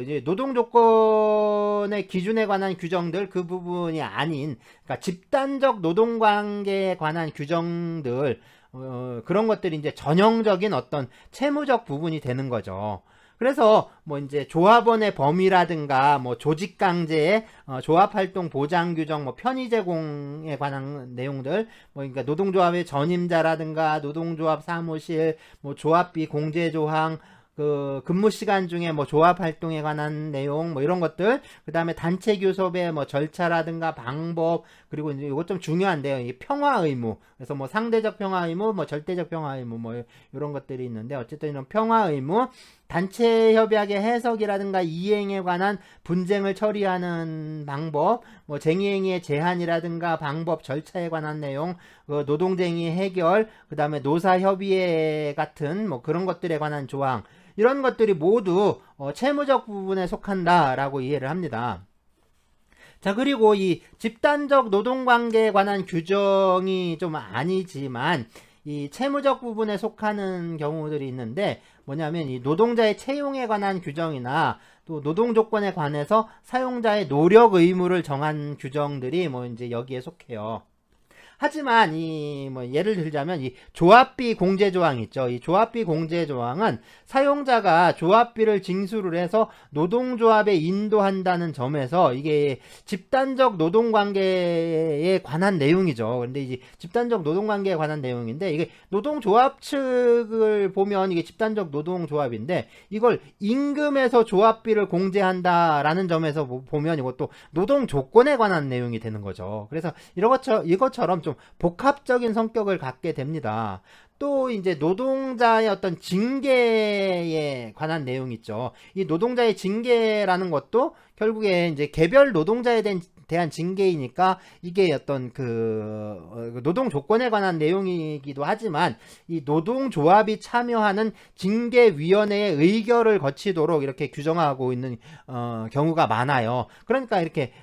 이제 노동 조건의 기준에 관한 규정들, 그 부분이 아닌, 그러니까 집단적 노동 관계에 관한 규정들, 그런 것들이 이제 전형적인 어떤 채무적 부분이 되는 거죠. 그래서 뭐 이제 조합원의 범위라든가 뭐 조직 강제의 조합 활동 보장 규정, 뭐 편의 제공에 관한 내용들, 뭐 그러니까 노동조합의 전임자라든가 노동조합 사무실, 뭐 조합비 공제 조항, 그 근무 시간 중에 뭐 조합 활동에 관한 내용, 뭐 이런 것들, 그 다음에 단체 교섭의 뭐 절차라든가 방법, 그리고 이제 이것 좀 중요한데요. 이 평화 의무. 그래서 뭐 상대적 평화 의무, 뭐 절대적 평화 의무, 뭐 이런 것들이 있는데, 어쨌든 이런 평화 의무, 단체 협약의 해석이라든가 이행에 관한 분쟁을 처리하는 방법, 뭐 쟁의행위의 제한이라든가 방법, 절차에 관한 내용, 노동쟁의 해결, 그 다음에 노사협의회 같은 뭐 그런 것들에 관한 조항, 이런 것들이 모두 채무적 부분에 속한다라고 이해를 합니다. 자, 그리고 이 집단적 노동관계에 관한 규정이 좀 아니지만 이 채무적 부분에 속하는 경우들이 있는데, 뭐냐면 이 노동자의 채용에 관한 규정이나 또 노동 조건에 관해서 사용자의 노력 의무를 정한 규정들이 뭐 이제 여기에 속해요. 하지만 이 뭐 예를 들자면 이 조합비 공제 조항 있죠. 이 조합비 공제 조항은 사용자가 조합비를 징수를 해서 노동조합에 인도한다는 점에서 이게 집단적 노동관계에 관한 내용이죠. 근데 이제 집단적 노동관계에 관한 내용인데, 이게 노동조합 측을 보면 이게 집단적 노동조합인데, 이걸 임금에서 조합비를 공제한다라는 점에서 보면 이것도 노동 조건에 관한 내용이 되는 거죠. 그래서 이것처럼 좀 복합적인 성격을 갖게 됩니다. 또 이제 노동자의 어떤 징계에 관한 내용이 있죠. 이 노동자의 징계라는 것도 결국에 이제 개별 노동자에 대한 징계이니까 이게 어떤 노동 조건에 관한 내용이기도 하지만, 이 노동조합이 참여하는 징계위원회의 의결을 거치도록 이렇게 규정하고 있는 경우가 많아요. 그러니까 이렇게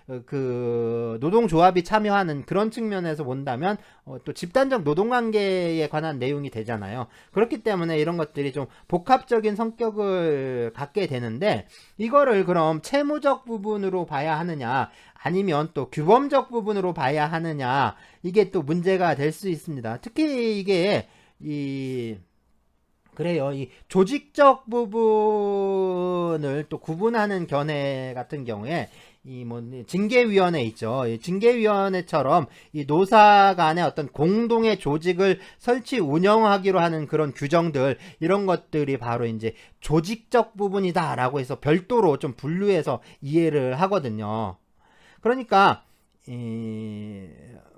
노동조합이 참여하는 그런 측면에서 본다면 또 집단적 노동관계에 관한 내용이 되잖아요. 그렇기 때문에 이런 것들이 좀 복합적인 성격을 갖게 되는데, 이거를 그럼 채무적 부분으로 봐야 하느냐 아니면 또 규범적 부분으로 봐야 하느냐, 이게 또 문제가 될 수 있습니다. 특히 이게 그래요. 이 조직적 부분을 또 구분하는 견해 같은 경우에 이 뭐 징계위원회 있죠. 이 징계위원회처럼 이 노사 간의 어떤 공동의 조직을 설치 운영하기로 하는 그런 규정들, 이런 것들이 바로 이제 조직적 부분이다라고 해서 별도로 좀 분류해서 이해를 하거든요. 그러니까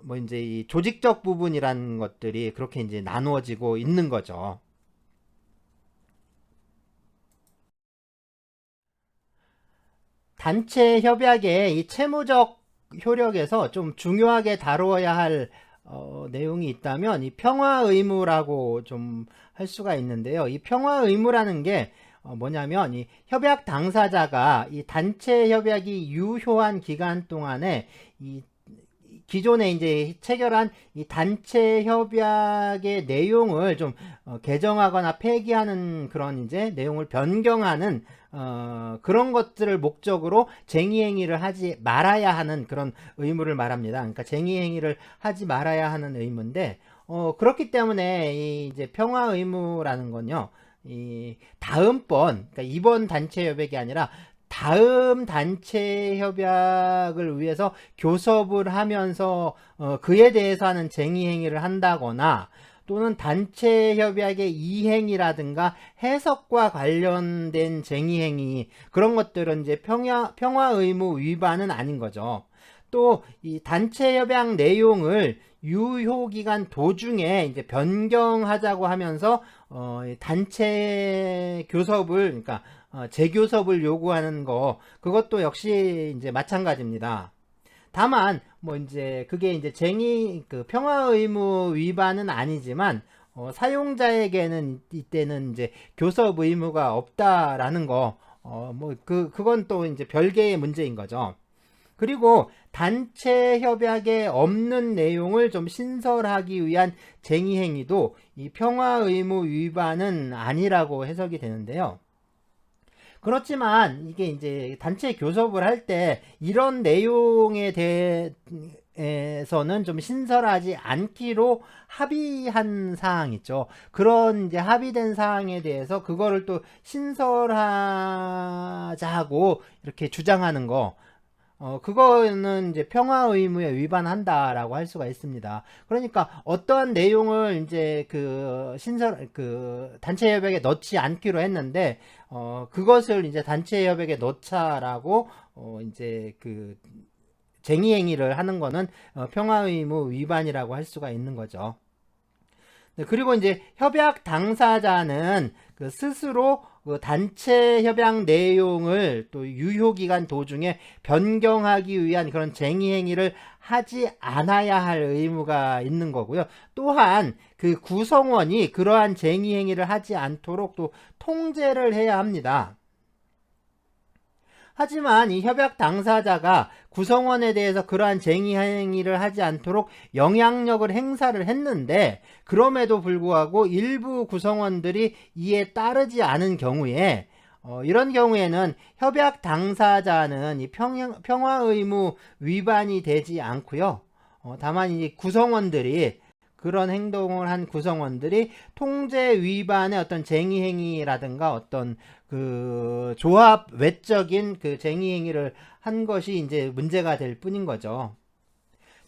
뭐 이제 이 조직적 부분이라는 것들이 그렇게 이제 나누어지고 있는 거죠. 단체 협약의 이 채무적 효력에서 좀 중요하게 다루어야 할 내용이 있다면 이 평화 의무라고 좀 할 수가 있는데요. 이 평화 의무라는 게 뭐냐면 이 협약 당사자가 이 단체 협약이 유효한 기간 동안에 이 기존에 이제 체결한 이 단체 협약의 내용을 좀 개정하거나 폐기하는 그런 이제 내용을 변경하는 그런 것들을 목적으로 쟁의행위를 하지 말아야 하는 그런 의무를 말합니다. 그러니까 쟁의행위를 하지 말아야 하는 의무인데, 그렇기 때문에 이 이제 평화 의무라는 건요, 이 다음번, 그러니까 이번 단체 협약이 아니라 다음 단체 협약을 위해서 교섭을 하면서 그에 대해서 하는 쟁의 행위를 한다거나, 또는 단체 협약의 이행이라든가 해석과 관련된 쟁의 행위, 그런 것들은 이제 평화 의무 위반은 아닌 거죠. 또 이 단체 협약 내용을 유효 기간 도중에 이제 변경하자고 하면서 단체 교섭을, 그러니까 재교섭을 요구하는 거, 그것도 역시 이제 마찬가지입니다. 다만 뭐 이제 그게 이제 평화 의무 위반은 아니지만 사용자에게는 이때는 이제 교섭 의무가 없다라는 거, 그건 또 이제 별개의 문제인 거죠. 그리고 단체 협약에 없는 내용을 좀 신설하기 위한 쟁의 행위도 이 평화 의무 위반은 아니라고 해석이 되는데요. 그렇지만 이게 이제 단체 교섭을 할 때 이런 내용에 대해 에서는 좀 신설하지 않기로 합의한 사항 있죠. 그런 이제 합의된 사항에 대해서 그거를 또 신설하자고 이렇게 주장하는 거, 그거는 이제 평화 의무에 위반한다라고 할 수가 있습니다. 그러니까 어떠한 내용을 이제 그 단체 협약에 넣지 않기로 했는데, 그것을 이제 단체 협약에 넣자라고, 이제 쟁의 행위를 하는 거는 평화 의무 위반이라고 할 수가 있는 거죠. 네, 그리고 이제 협약 당사자는 스스로 단체 협약 내용을 또 유효기간 도중에 변경하기 위한 그런 쟁의 행위를 하지 않아야 할 의무가 있는 거고요. 또한 그 구성원이 그러한 쟁의 행위를 하지 않도록 또 통제를 해야 합니다. 하지만 이 협약 당사자가 구성원에 대해서 그러한 쟁의 행위를 하지 않도록 영향력을 행사를 했는데, 그럼에도 불구하고 일부 구성원들이 이에 따르지 않은 경우에, 이런 경우에는 협약 당사자는 이 평화 의무 위반이 되지 않고요. 다만 이 구성원들이, 그런 행동을 한 구성원들이 통제 위반의 어떤 쟁의 행위라든가 어떤 조합 외적인 쟁의 행위를 한 것이 이제 문제가 될 뿐인 거죠.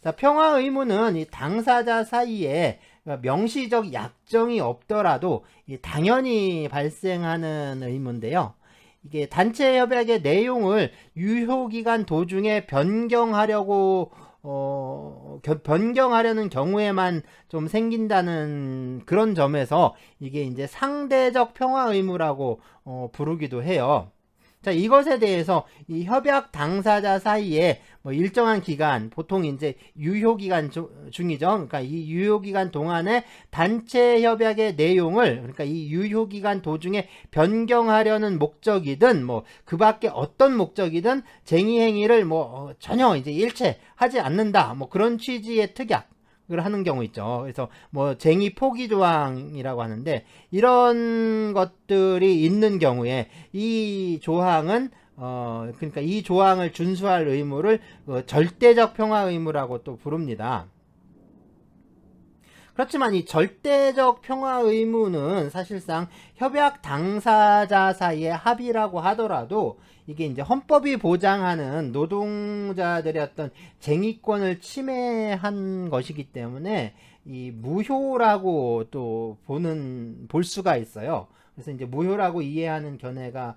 자, 평화 의무는 이 당사자 사이에 명시적 약정이 없더라도 당연히 발생하는 의무인데요. 이게 단체 협약의 내용을 유효기간 도중에 변경하려는 경우에만 좀 생긴다는 그런 점에서 이게 이제 상대적 평화 의무라고 부르기도 해요. 자, 이것에 대해서 이 협약 당사자 사이에 일정한 기간, 보통 이제 유효기간 중이죠. 그러니까 이 유효기간 동안에 단체 협약의 내용을, 그러니까 이 유효기간 도중에 변경하려는 목적이든 그 밖에 어떤 목적이든 쟁의 행위를 전혀 이제 일체 하지 않는다. 그런 취지의 특약 을 하는 경우 있죠. 그래서 쟁의 포기 조항이라고 하는데, 이런 것들이 있는 경우에 이 조항은 그러니까 이 조항을 준수할 의무를 절대적 평화 의무라고 또 부릅니다. 그렇지만 이 절대적 평화 의무는 사실상 협약 당사자 사이의 합의라고 하더라도 이게 이제 헌법이 보장하는 노동자들의 어떤 쟁의권을 침해한 것이기 때문에 이 무효라고 또 볼 수가 있어요. 그래서 이제 무효라고 이해하는 견해가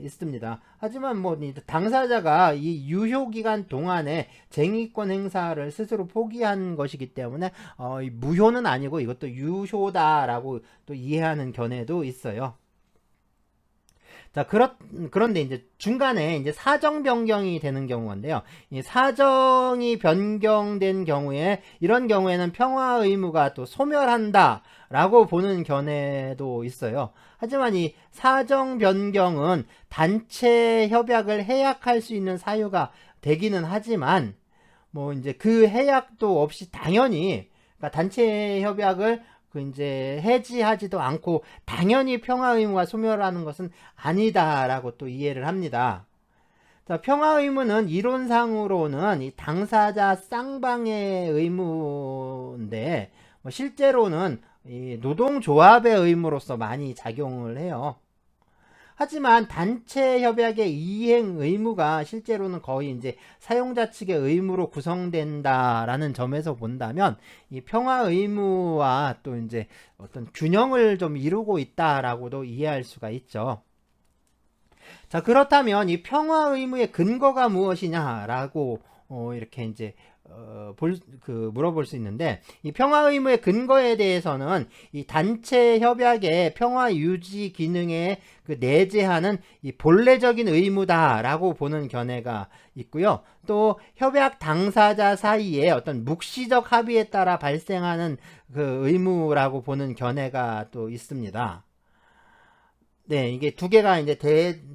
있습니다. 하지만 당사자가 이 유효기간 동안에 쟁의권 행사를 스스로 포기한 것이기 때문에 무효는 아니고 이것도 유효다라고 또 이해하는 견해도 있어요. 자, 그런데 이제 중간에 이제 사정 변경이 되는 경우인데요. 이 사정이 변경된 경우에, 이런 경우에는 평화 의무가 또 소멸한다라고 보는 견해도 있어요. 하지만 이 사정 변경은 단체 협약을 해약할 수 있는 사유가 되기는 하지만, 이제 그 해약도 없이 당연히, 그러니까 단체 협약을 이제 해지하지도 않고 당연히 평화 의무가 소멸하는 것은 아니다라고 또 이해를 합니다. 자, 평화 의무는 이론상으로는 이 당사자 쌍방의 의무인데, 실제로는 이 노동조합의 의무로서 많이 작용을 해요. 하지만 단체 협약의 이행 의무가 실제로는 거의 이제 사용자 측의 의무로 구성된다라는 점에서 본다면, 이 평화 의무와 또 이제 어떤 균형을 좀 이루고 있다라고도 이해할 수가 있죠. 자, 그렇다면 이 평화 의무의 근거가 무엇이냐라고 이렇게 이제 물어볼 수 있는데, 이 평화 의무의 근거에 대해서는 이 단체 협약의 평화 유지 기능에 내재하는 이 본래적인 의무다라고 보는 견해가 있고요. 또 협약 당사자 사이에 어떤 묵시적 합의에 따라 발생하는 의무라고 보는 견해가 또 있습니다. 네, 이게 두 개가 이제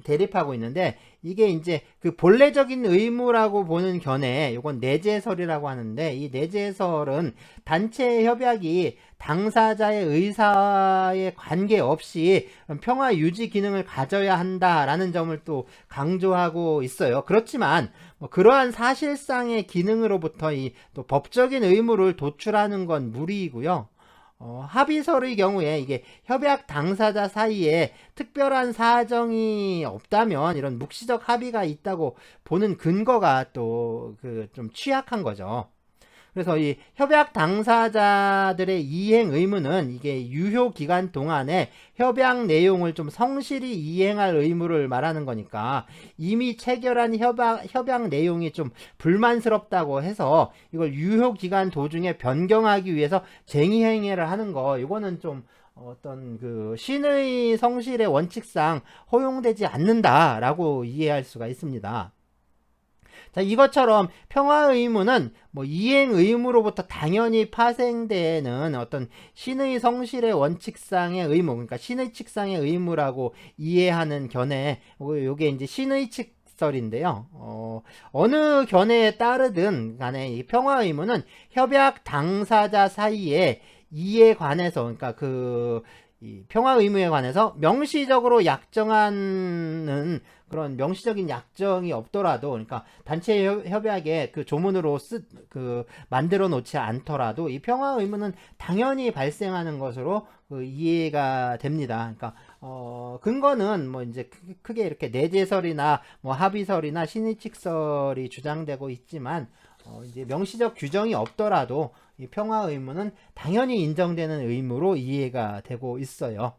대립하고 있는데, 이게 이제 그 본래적인 의무라고 보는 견해, 이건 내재설이라고 하는데, 이 내재설은 단체 협약이 당사자의 의사에 관계없이 평화 유지 기능을 가져야 한다라는 점을 또 강조하고 있어요. 그렇지만 뭐 그러한 사실상의 기능으로부터 이 또 법적인 의무를 도출하는 건 무리이고요. 합의서의 경우에 이게 협약 당사자 사이에 특별한 사정이 없다면 이런 묵시적 합의가 있다고 보는 근거가 또 그 좀 취약한 거죠. 그래서 이 협약 당사자들의 이행 의무는 이게 유효 기간 동안에 협약 내용을 좀 성실히 이행할 의무를 말하는 거니까, 이미 체결한 협약 내용이 좀 불만스럽다고 해서 이걸 유효 기간 도중에 변경하기 위해서 쟁의 행위를 하는 거, 이거는 좀 어떤 그 신의 성실의 원칙상 허용되지 않는다라고 이해할 수가 있습니다. 자, 이것처럼 평화 의무는 뭐 이행 의무로부터 당연히 파생되는 어떤 신의 성실의 원칙상의 의무, 그러니까 신의 칙상의 의무라고 이해하는 견해, 요게 이제 신의 칙설인데요. 어느 견해에 따르든 간에 이 평화 의무는 협약 당사자 사이에 이에 관해서, 그러니까 이 평화 의무에 관해서 명시적으로 약정하는 그런 명시적인 약정이 없더라도, 그러니까 단체 협약에 그 조문으로 만들어 놓지 않더라도 이 평화 의무는 당연히 발생하는 것으로 이해가 됩니다. 그러니까 근거는 뭐 이제 크게 이렇게 내재설이나 뭐 합의설이나 신의칙설이 주장되고 있지만, 이제 명시적 규정이 없더라도 이 평화 의무는 당연히 인정되는 의무로 이해가 되고 있어요.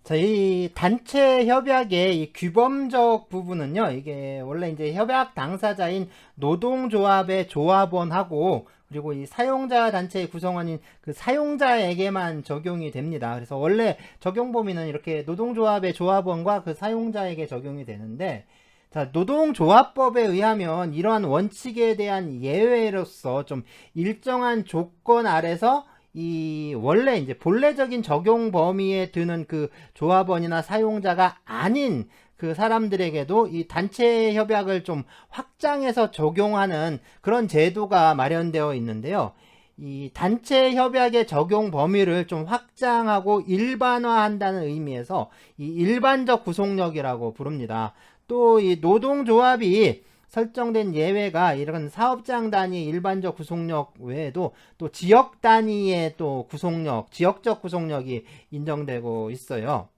자, 이 단체 협약의 이 규범적 부분은요, 이게 원래 이제 협약 당사자인 노동조합의 조합원하고, 그리고 이 사용자 단체의 구성원인 그 사용자에게만 적용이 됩니다. 그래서 원래 적용 범위는 이렇게 노동조합의 조합원과 그 사용자에게 적용이 되는데, 자, 노동조합법에 의하면 이러한 원칙에 대한 예외로서 좀 일정한 조건 아래서 이 원래 이제 본래적인 적용 범위에 드는 그 조합원이나 사용자가 아닌 그 사람들에게도 이 단체 협약을 좀 확장해서 적용하는 그런 제도가 마련되어 있는데요. 이 단체 협약의 적용 범위를 좀 확장하고 일반화한다는 의미에서 이 일반적 구속력이라고 부릅니다. 또 이 노동조합이 설정된 예외가 이런 사업장 단위 일반적 구속력 외에도 또 지역 단위의 또 구속력, 지역적 구속력이 인정되고 있어요.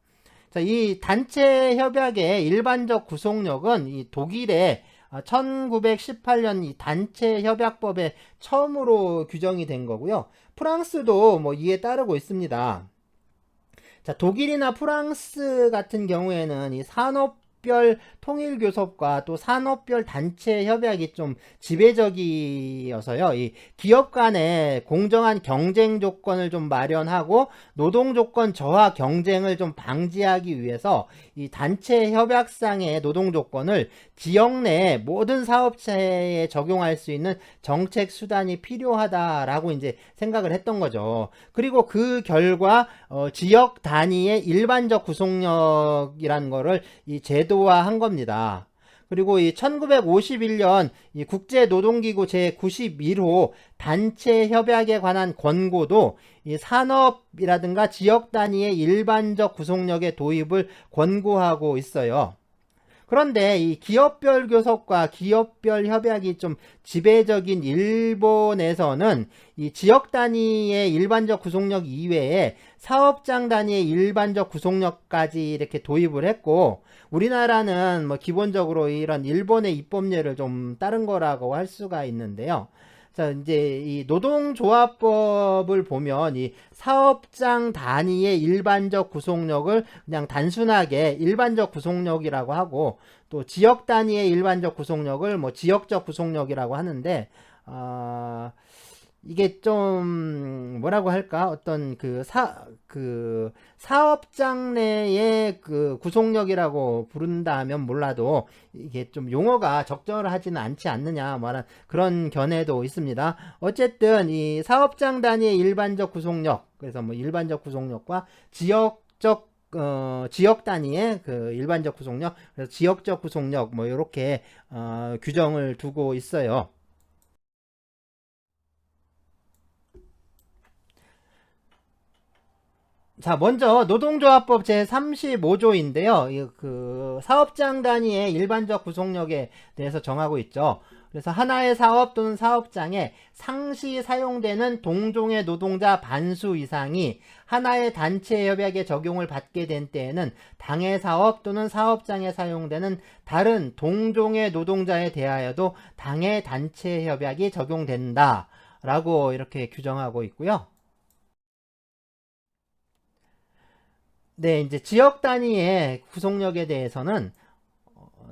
자, 이 단체 협약의 일반적 구속력은 이 독일의 1918년 이 단체 협약법에 처음으로 규정이 된 거고요. 프랑스도 뭐 이에 따르고 있습니다. 자, 독일이나 프랑스 같은 경우에는 이 산업별 통일교섭과 또 산업별 단체 협약이 좀 지배적이어서요. 이 기업 간의 공정한 경쟁 조건을 좀 마련하고 노동 조건 저하 경쟁을 좀 방지하기 위해서 이 단체 협약상의 노동 조건을 지역 내 모든 사업체에 적용할 수 있는 정책 수단이 필요하다라고 이제 생각을 했던 거죠. 그리고 그 결과 지역 단위의 일반적 구속력이라는 거를 이 제도화한 겁니다. 그리고 이 1951년 이 국제노동기구 제91호 단체 협약에 관한 권고도 이 산업이라든가 지역 단위의 일반적 구속력의 도입을 권고하고 있어요. 그런데 이 기업별 교섭과 기업별 협약이 좀 지배적인 일본에서는 이 지역 단위의 일반적 구속력 이외에 사업장 단위의 일반적 구속력까지 이렇게 도입을 했고, 우리나라는 뭐 기본적으로 이런 일본의 입법례를 좀 따른 거라고 할 수가 있는데요. 자, 이제 이 노동조합법을 보면 이 사업장 단위의 일반적 구속력을 그냥 단순하게 일반적 구속력이라고 하고, 또 지역 단위의 일반적 구속력을 뭐 지역적 구속력이라고 하는데, 이게 좀 뭐라고 할까? 어떤 그 사업장 내의 그 구속력이라고 부른다면 몰라도 이게 좀 용어가 적절하지는 않지 않느냐 말한 그런 견해도 있습니다. 어쨌든 이 사업장 단위의 일반적 구속력, 그래서 뭐 일반적 구속력과 지역 단위의 그 일반적 구속력, 그래서 지역적 구속력 뭐 이렇게 규정을 두고 있어요. 자, 먼저 노동조합법 제35조인데요. 그 사업장 단위의 일반적 구속력에 대해서 정하고 있죠. 그래서 하나의 사업 또는 사업장에 상시 사용되는 동종의 노동자 반수 이상이 하나의 단체 협약에 적용을 받게 된 때에는 당해 사업 또는 사업장에 사용되는 다른 동종의 노동자에 대하여도 당해 단체 협약이 적용된다 라고 이렇게 규정하고 있고요. 네, 이제 지역 단위의 구속력에 대해서는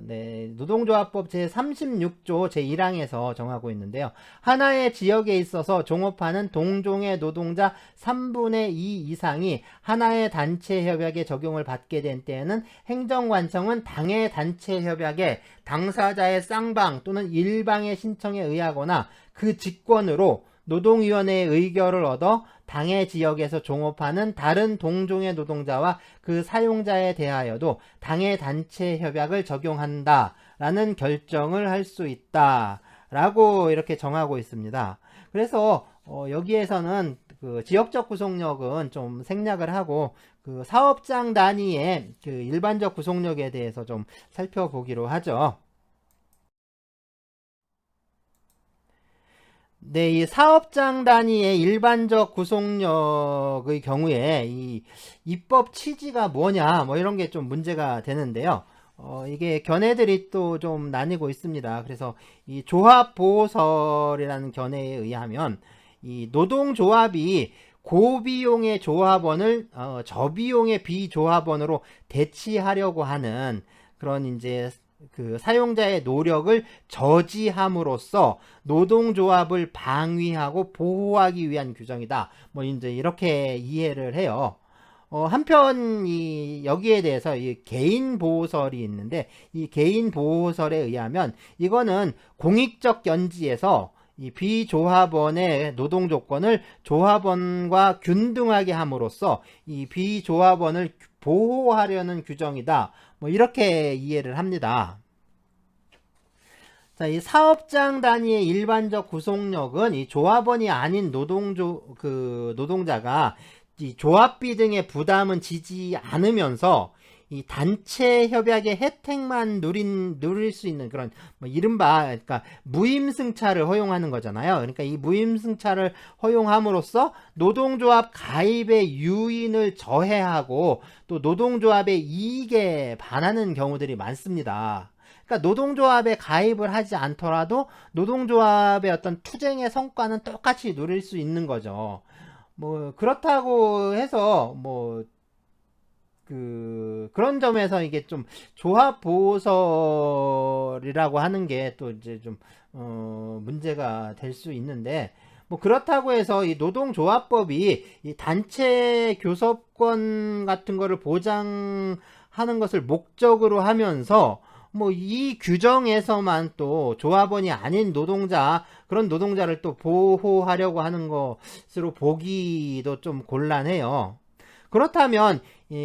네, 노동조합법 제36조 제1항에서 정하고 있는데요. 하나의 지역에 있어서 종업하는 동종의 노동자 3분의 2 이상이 하나의 단체 협약에 적용을 받게 된 때에는 행정관청은 당해 단체 협약에 당사자의 쌍방 또는 일방의 신청에 의하거나 그 직권으로 노동위원회의 의결을 얻어 당해 지역에서 종업하는 다른 동종의 노동자와 그 사용자에 대하여도 당해 단체 협약을 적용한다 라는 결정을 할 수 있다 라고 이렇게 정하고 있습니다. 그래서 여기에서는 그 지역적 구속력은 좀 생략을 하고 그 사업장 단위의 그 일반적 구속력에 대해서 좀 살펴보기로 하죠. 네, 이 사업장 단위의 일반적 구속력의 경우에 이 입법 취지가 뭐냐, 뭐 이런 게 좀 문제가 되는데요. 이게 견해들이 또 좀 나뉘고 있습니다. 그래서 이 조합보호설이라는 견해에 의하면 이 노동조합이 고비용의 조합원을 저비용의 비조합원으로 대치하려고 하는 그런 이제 그 사용자의 노력을 저지함으로써 노동조합을 방위하고 보호하기 위한 규정이다. 뭐 이제 이렇게 이해를 해요. 한편 여기에 대해서 이 개인 보호설이 있는데 이 개인 보호설에 의하면 이거는 공익적 연지에서 이 비조합원의 노동 조건을 조합원과 균등하게 함으로써 이 비조합원을 보호하려는 규정이다. 뭐 이렇게 이해를 합니다. 자, 이 사업장 단위의 일반적 구속력은 이 조합원이 아닌 노동자가 이 조합비 등의 부담은 지지 않으면서 이 단체 협약의 혜택만 누릴 수 있는 그런 뭐 이른바 그러니까 무임승차를 허용하는 거잖아요. 그러니까 이 무임승차를 허용함으로써 노동조합 가입의 유인을 저해하고 또 노동조합의 이익에 반하는 경우들이 많습니다. 그러니까 노동조합에 가입을 하지 않더라도 노동조합의 어떤 투쟁의 성과는 똑같이 누릴 수 있는 거죠. 뭐 그렇다고 해서 뭐 그런 점에서 이게 좀 조합 보호설이라고 하는 게 또 이제 좀 문제가 될 수 있는데 뭐 그렇다고 해서 이 노동조합법이 이 단체 교섭권 같은 거를 보장하는 것을 목적으로 하면서 뭐 이 규정에서만 또 조합원이 아닌 노동자 그런 노동자를 또 보호하려고 하는 것으로 보기도 좀 곤란해요. 그렇다면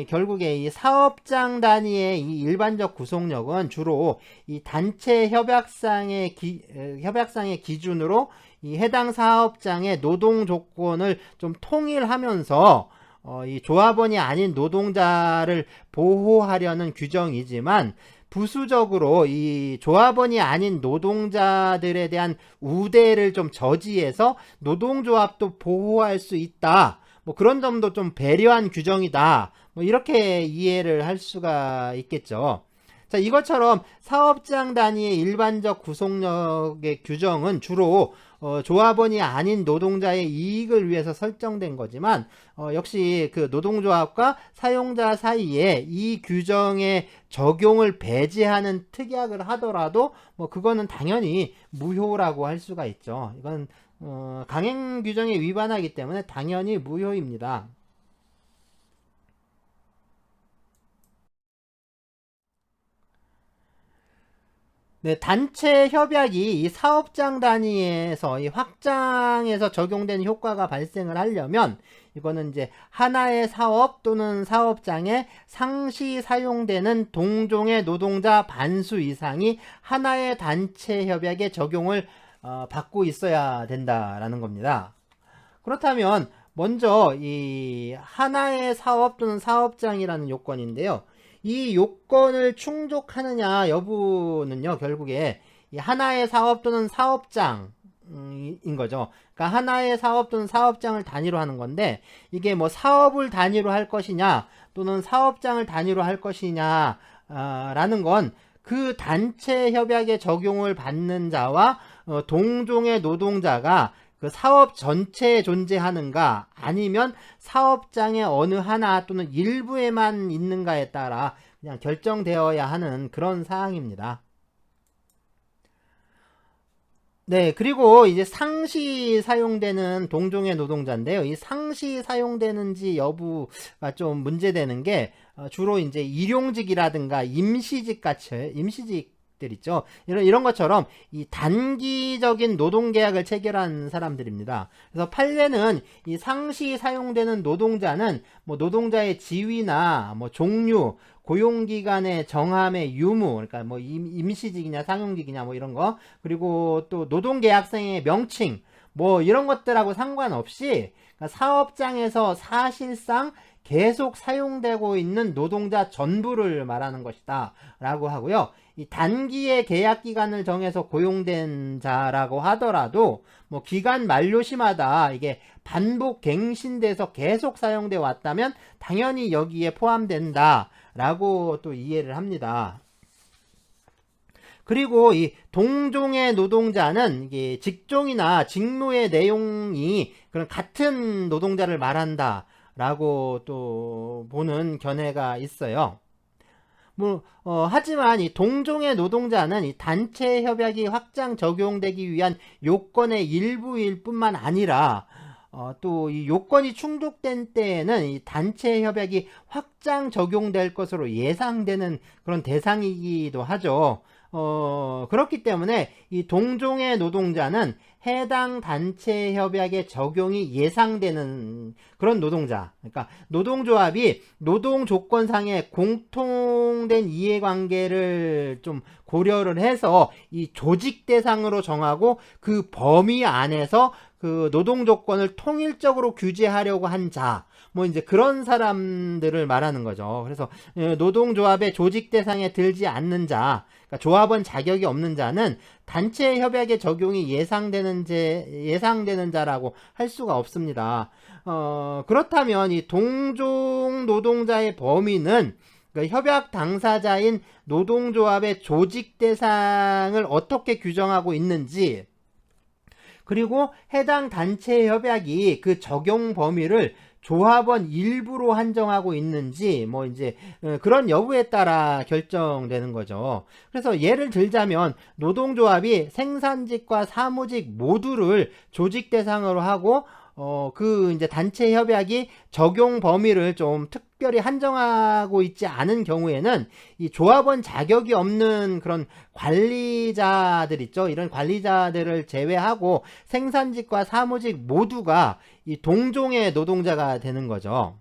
결국에 이 사업장 단위의 이 일반적 구속력은 주로 이 단체 협약상의 기준으로 이 해당 사업장의 노동 조건을 좀 통일하면서 이 조합원이 아닌 노동자를 보호하려는 규정이지만 부수적으로 이 조합원이 아닌 노동자들에 대한 우대를 좀 저지해서 노동조합도 보호할 수 있다. 뭐 그런 점도 좀 배려한 규정이다. 뭐 이렇게 이해를 할 수가 있겠죠. 자, 이것처럼 사업장 단위의 일반적 구속력의 규정은 주로 조합원이 아닌 노동자의 이익을 위해서 설정된 거지만 역시 그 노동조합과 사용자 사이에 이 규정의 적용을 배제하는 특약을 하더라도 뭐 그거는 당연히 무효라고 할 수가 있죠. 이건 강행 규정에 위반하기 때문에 당연히 무효입니다. 네, 단체 협약이 이 사업장 단위에서 이 확장해서 적용되는 효과가 발생을 하려면 이거는 이제 하나의 사업 또는 사업장에 상시 사용되는 동종의 노동자 반수 이상이 하나의 단체 협약의 적용을 받고 있어야 된다라는 겁니다. 그렇다면 먼저 이 하나의 사업 또는 사업장이라는 요건인데요. 이 요건을 충족하느냐 여부는요, 결국에 이 하나의 사업 또는 사업장인 거죠. 그러니까 하나의 사업 또는 사업장을 단위로 하는 건데, 이게 뭐 사업을 단위로 할 것이냐 또는 사업장을 단위로 할 것이냐 라는 건 그 단체 협약의 적용을 받는 자와 동종의 노동자가 그 사업 전체에 존재하는가 아니면 사업장의 어느 하나 또는 일부에만 있는가에 따라 그냥 결정되어야 하는 그런 사항입니다. 네, 그리고 이제 상시 사용되는 동종의 노동자인데요. 이 상시 사용되는지 여부가 좀 문제되는 게 주로 이제 일용직이라든가 임시직 같이 임시직들 있죠. 이런 것처럼 이 단기적인 노동계약을 체결한 사람들입니다. 그래서 판례는 이 상시 사용되는 노동자는 뭐 노동자의 지위나 뭐 종류, 고용기간의 정함의 유무, 그러니까 뭐 임시직이냐 상용직이냐 뭐 이런 거, 그리고 또 노동계약상의 명칭 뭐 이런 것들하고 상관없이 그러니까 사업장에서 사실상 계속 사용되고 있는 노동자 전부를 말하는 것이다 라고 하고요. 이 단기의 계약기간을 정해서 고용된 자라고 하더라도 뭐 기간 만료시마다 이게 반복 갱신돼서 계속 사용되어 왔다면 당연히 여기에 포함된다 라고 또 이해를 합니다. 그리고 이 동종의 노동자는 이게 직종이나 직무의 내용이 그런 같은 노동자를 말한다 라고 또 보는 견해가 있어요. 하지만 이 동종의 노동자는 이 단체 협약이 확장 적용되기 위한 요건의 일부일 뿐만 아니라 또 이 요건이 충족된 때에는 이 단체 협약이 확장 적용될 것으로 예상되는 그런 대상이기도 하죠. 그렇기 때문에 이 동종의 노동자는 해당 단체 협약의 적용이 예상되는 그런 노동자, 그러니까 노동조합이 노동 조건상의 공통된 이해관계를 좀 고려를 해서 이 조직 대상으로 정하고 그 범위 안에서 그 노동 조건을 통일적으로 규제하려고 한 자, 뭐 이제 그런 사람들을 말하는 거죠. 그래서 노동조합의 조직 대상에 들지 않는 자, 그러니까 조합원 자격이 없는 자는 단체 협약의 적용이 예상되는 자라고 할 수가 없습니다. 그렇다면 이 동종 노동자의 범위는 그러니까 협약 당사자인 노동조합의 조직 대상을 어떻게 규정하고 있는지, 그리고 해당 단체 협약이 그 적용 범위를 조합원 일부로 한정하고 있는지 뭐 이제 그런 여부에 따라 결정되는 거죠. 그래서 예를 들자면 노동조합이 생산직과 사무직 모두를 조직 대상으로 하고 그 이제 단체 협약이 적용 범위를 좀 특별히 한정하고 있지 않은 경우에는 이 조합원 자격이 없는 그런 관리자들 있죠. 이런 관리자들을 제외하고 생산직과 사무직 모두가 이 동종의 노동자가 되는 거죠.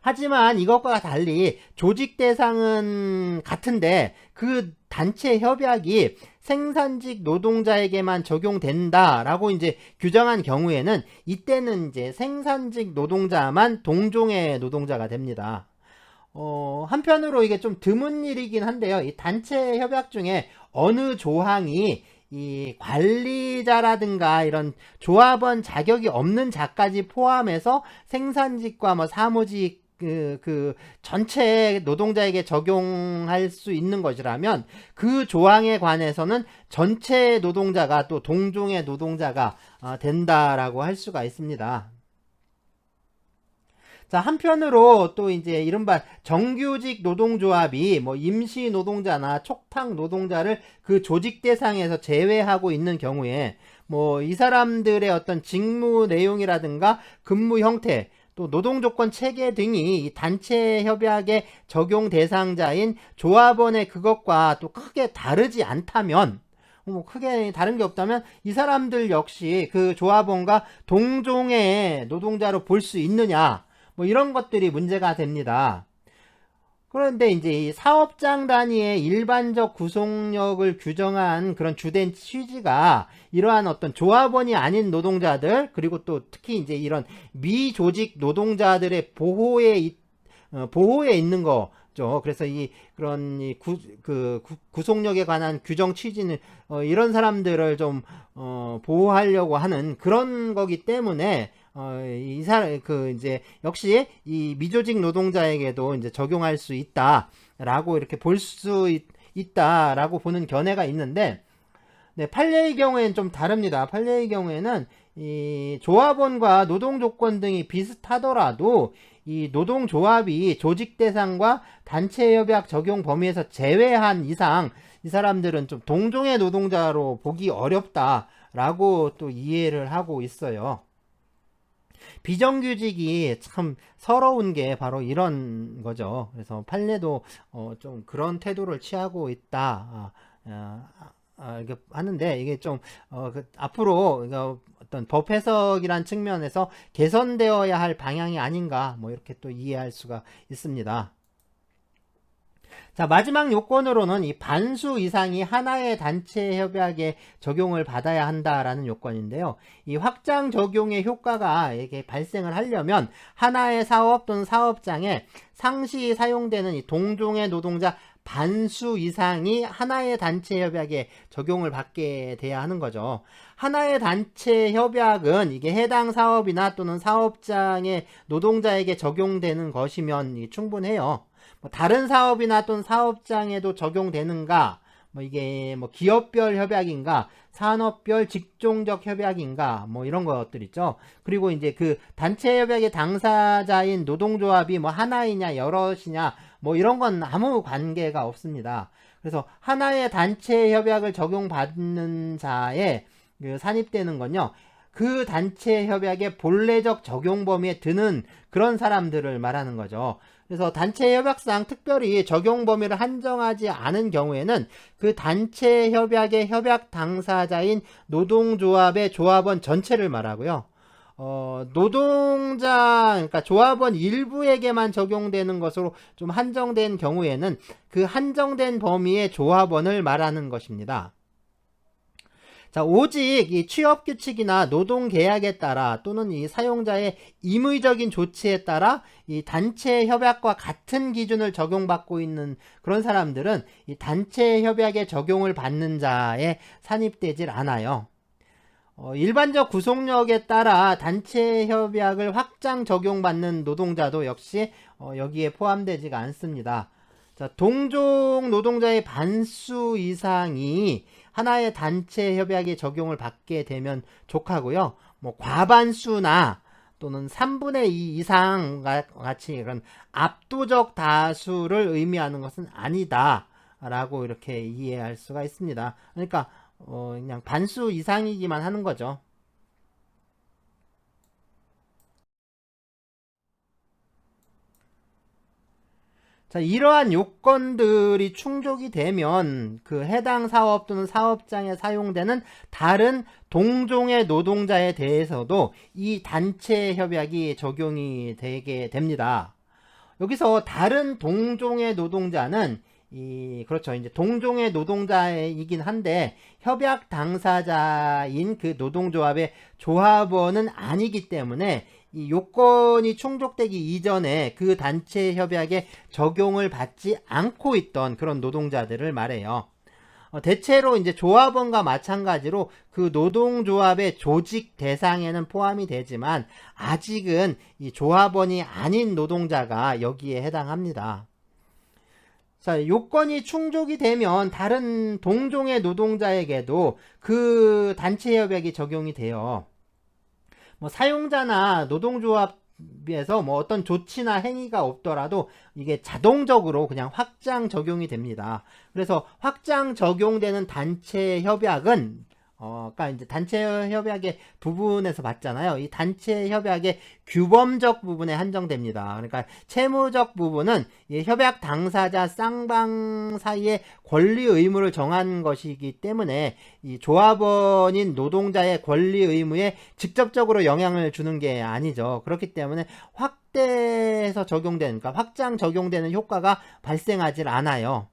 하지만 이것과 달리 조직 대상은 같은데 그 단체 협약이 생산직 노동자에게만 적용된다라고 이제 규정한 경우에는 이때는 이제 생산직 노동자만 동종의 노동자가 됩니다. 한편으로 이게 좀 드문 일이긴 한데요. 이 단체 협약 중에 어느 조항이 이 관리자라든가 이런 조합원 자격이 없는 자까지 포함해서 생산직과 뭐 사무직 그 전체 노동자에게 적용할 수 있는 것이라면 그 조항에 관해서는 전체 노동자가 또 동종의 노동자가 된다라고 할 수가 있습니다. 자, 한편으로 또 이제 이른바 정규직 노동조합이 뭐 임시 노동자나 촉탁 노동자를 그 조직 대상에서 제외하고 있는 경우에 뭐 이 사람들의 어떤 직무 내용이라든가 근무 형태 또 노동조건 체계 등이 이 단체 협약의 적용 대상자인 조합원의 그것과 또 크게 다르지 않다면, 뭐 크게 다른 게 없다면 이 사람들 역시 그 조합원과 동종의 노동자로 볼 수 있느냐, 뭐 이런 것들이 문제가 됩니다. 그런데 이제 이 사업장 단위의 일반적 구속력을 규정한 그런 주된 취지가 이러한 어떤 조합원이 아닌 노동자들, 그리고 또 특히 이제 이런 미조직 노동자들의 보호에 있는 거죠. 그래서 그런 구속력에 관한 규정 취지는 이런 사람들을 좀 보호하려고 하는 그런 거기 때문에 이제 역시 이 미조직 노동자에게도 이제 적용할 수 있다라고 이렇게 볼 수 있다라고 보는 견해가 있는데, 네, 판례의 경우에는 좀 다릅니다. 판례의 경우에는 이 조합원과 노동 조건 등이 비슷하더라도 이 노동조합이 조직 대상과 단체 협약 적용 범위에서 제외한 이상 이 사람들은 좀 동종의 노동자로 보기 어렵다라고 또 이해를 하고 있어요. 비정규직이 참 서러운 게 바로 이런 거죠. 그래서 판례도 좀 그런 태도를 취하고 있다. 이렇게 하는데 이게 좀 앞으로 어떤 법 해석이란 측면에서 개선되어야 할 방향이 아닌가, 뭐 이렇게 또 이해할 수가 있습니다. 자, 마지막 요건으로는 이 반수 이상이 하나의 단체 협약에 적용을 받아야 한다라는 요건인데요. 이 확장 적용의 효과가 이렇게 발생을 하려면 하나의 사업 또는 사업장에 상시 사용되는 이 동종의 노동자 반수 이상이 하나의 단체 협약에 적용을 받게 돼야 하는 거죠. 하나의 단체 협약은 이게 해당 사업이나 또는 사업장의 노동자에게 적용되는 것이면 충분해요. 뭐 다른 사업이나 또는 사업장에도 적용되는가, 뭐 이게 뭐 기업별 협약인가, 산업별 직종적 협약인가, 뭐 이런 것들 있죠. 그리고 이제 그 단체 협약의 당사자인 노동조합이 뭐 하나이냐 여럿이냐, 뭐 이런 건 아무 관계가 없습니다. 그래서 하나의 단체 협약을 적용받는 자에 산입되는 건요, 그 단체 협약의 본래적 적용 범위에 드는 그런 사람들을 말하는 거죠. 그래서 단체 협약상 특별히 적용 범위를 한정하지 않은 경우에는 그 단체 협약의 협약 당사자인 노동조합의 조합원 전체를 말하고요. 노동자, 그러니까 조합원 일부에게만 적용되는 것으로 좀 한정된 경우에는 그 한정된 범위의 조합원을 말하는 것입니다. 자, 오직 이 취업규칙이나 노동계약에 따라 또는 이 사용자의 임의적인 조치에 따라 이 단체 협약과 같은 기준을 적용받고 있는 그런 사람들은 이 단체 협약에 적용을 받는 자에 산입되질 않아요. 일반적 구속력에 따라 단체 협약을 확장 적용받는 노동자도 역시 여기에 포함되지가 않습니다. 자, 동종 노동자의 반수 이상이 하나의 단체 협약에 적용을 받게 되면 족하고요. 뭐 과반수나 또는 3분의 2 이상 같이 그런 압도적 다수를 의미하는 것은 아니다라고 이렇게 이해할 수가 있습니다. 그러니까 그냥 반수 이상이기만 하는 거죠. 자, 이러한 요건들이 충족이 되면 그 해당 사업 또는 사업장에 사용되는 다른 동종의 노동자에 대해서도 이 단체 협약이 적용이 되게 됩니다. 여기서 다른 동종의 노동자는 그렇죠. 이제 동종의 노동자이긴 한데 협약 당사자인 그 노동조합의 조합원은 아니기 때문에 이 요건이 충족되기 이전에 그 단체 협약에 적용을 받지 않고 있던 그런 노동자들을 말해요. 대체로 이제 조합원과 마찬가지로 그 노동조합의 조직 대상에는 포함이 되지만 아직은 이 조합원이 아닌 노동자가 여기에 해당합니다. 자, 요건이 충족이 되면 다른 동종의 노동자에게도 그 단체 협약이 적용이 돼요. 뭐 사용자나 노동조합에서 뭐 어떤 조치나 행위가 없더라도 이게 자동적으로 그냥 확장 적용이 됩니다. 그래서 확장 적용되는 단체 협약은 그러니까 이제 단체 협약의 부분에서 봤잖아요. 이 단체 협약의 규범적 부분에 한정됩니다. 그러니까 채무적 부분은 이 협약 당사자 쌍방 사이의 권리 의무를 정한 것이기 때문에 이 조합원인 노동자의 권리 의무에 직접적으로 영향을 주는 게 아니죠. 그렇기 때문에 확대해서 적용되는, 그러니까 확장 적용되는 효과가 발생하질 않아요.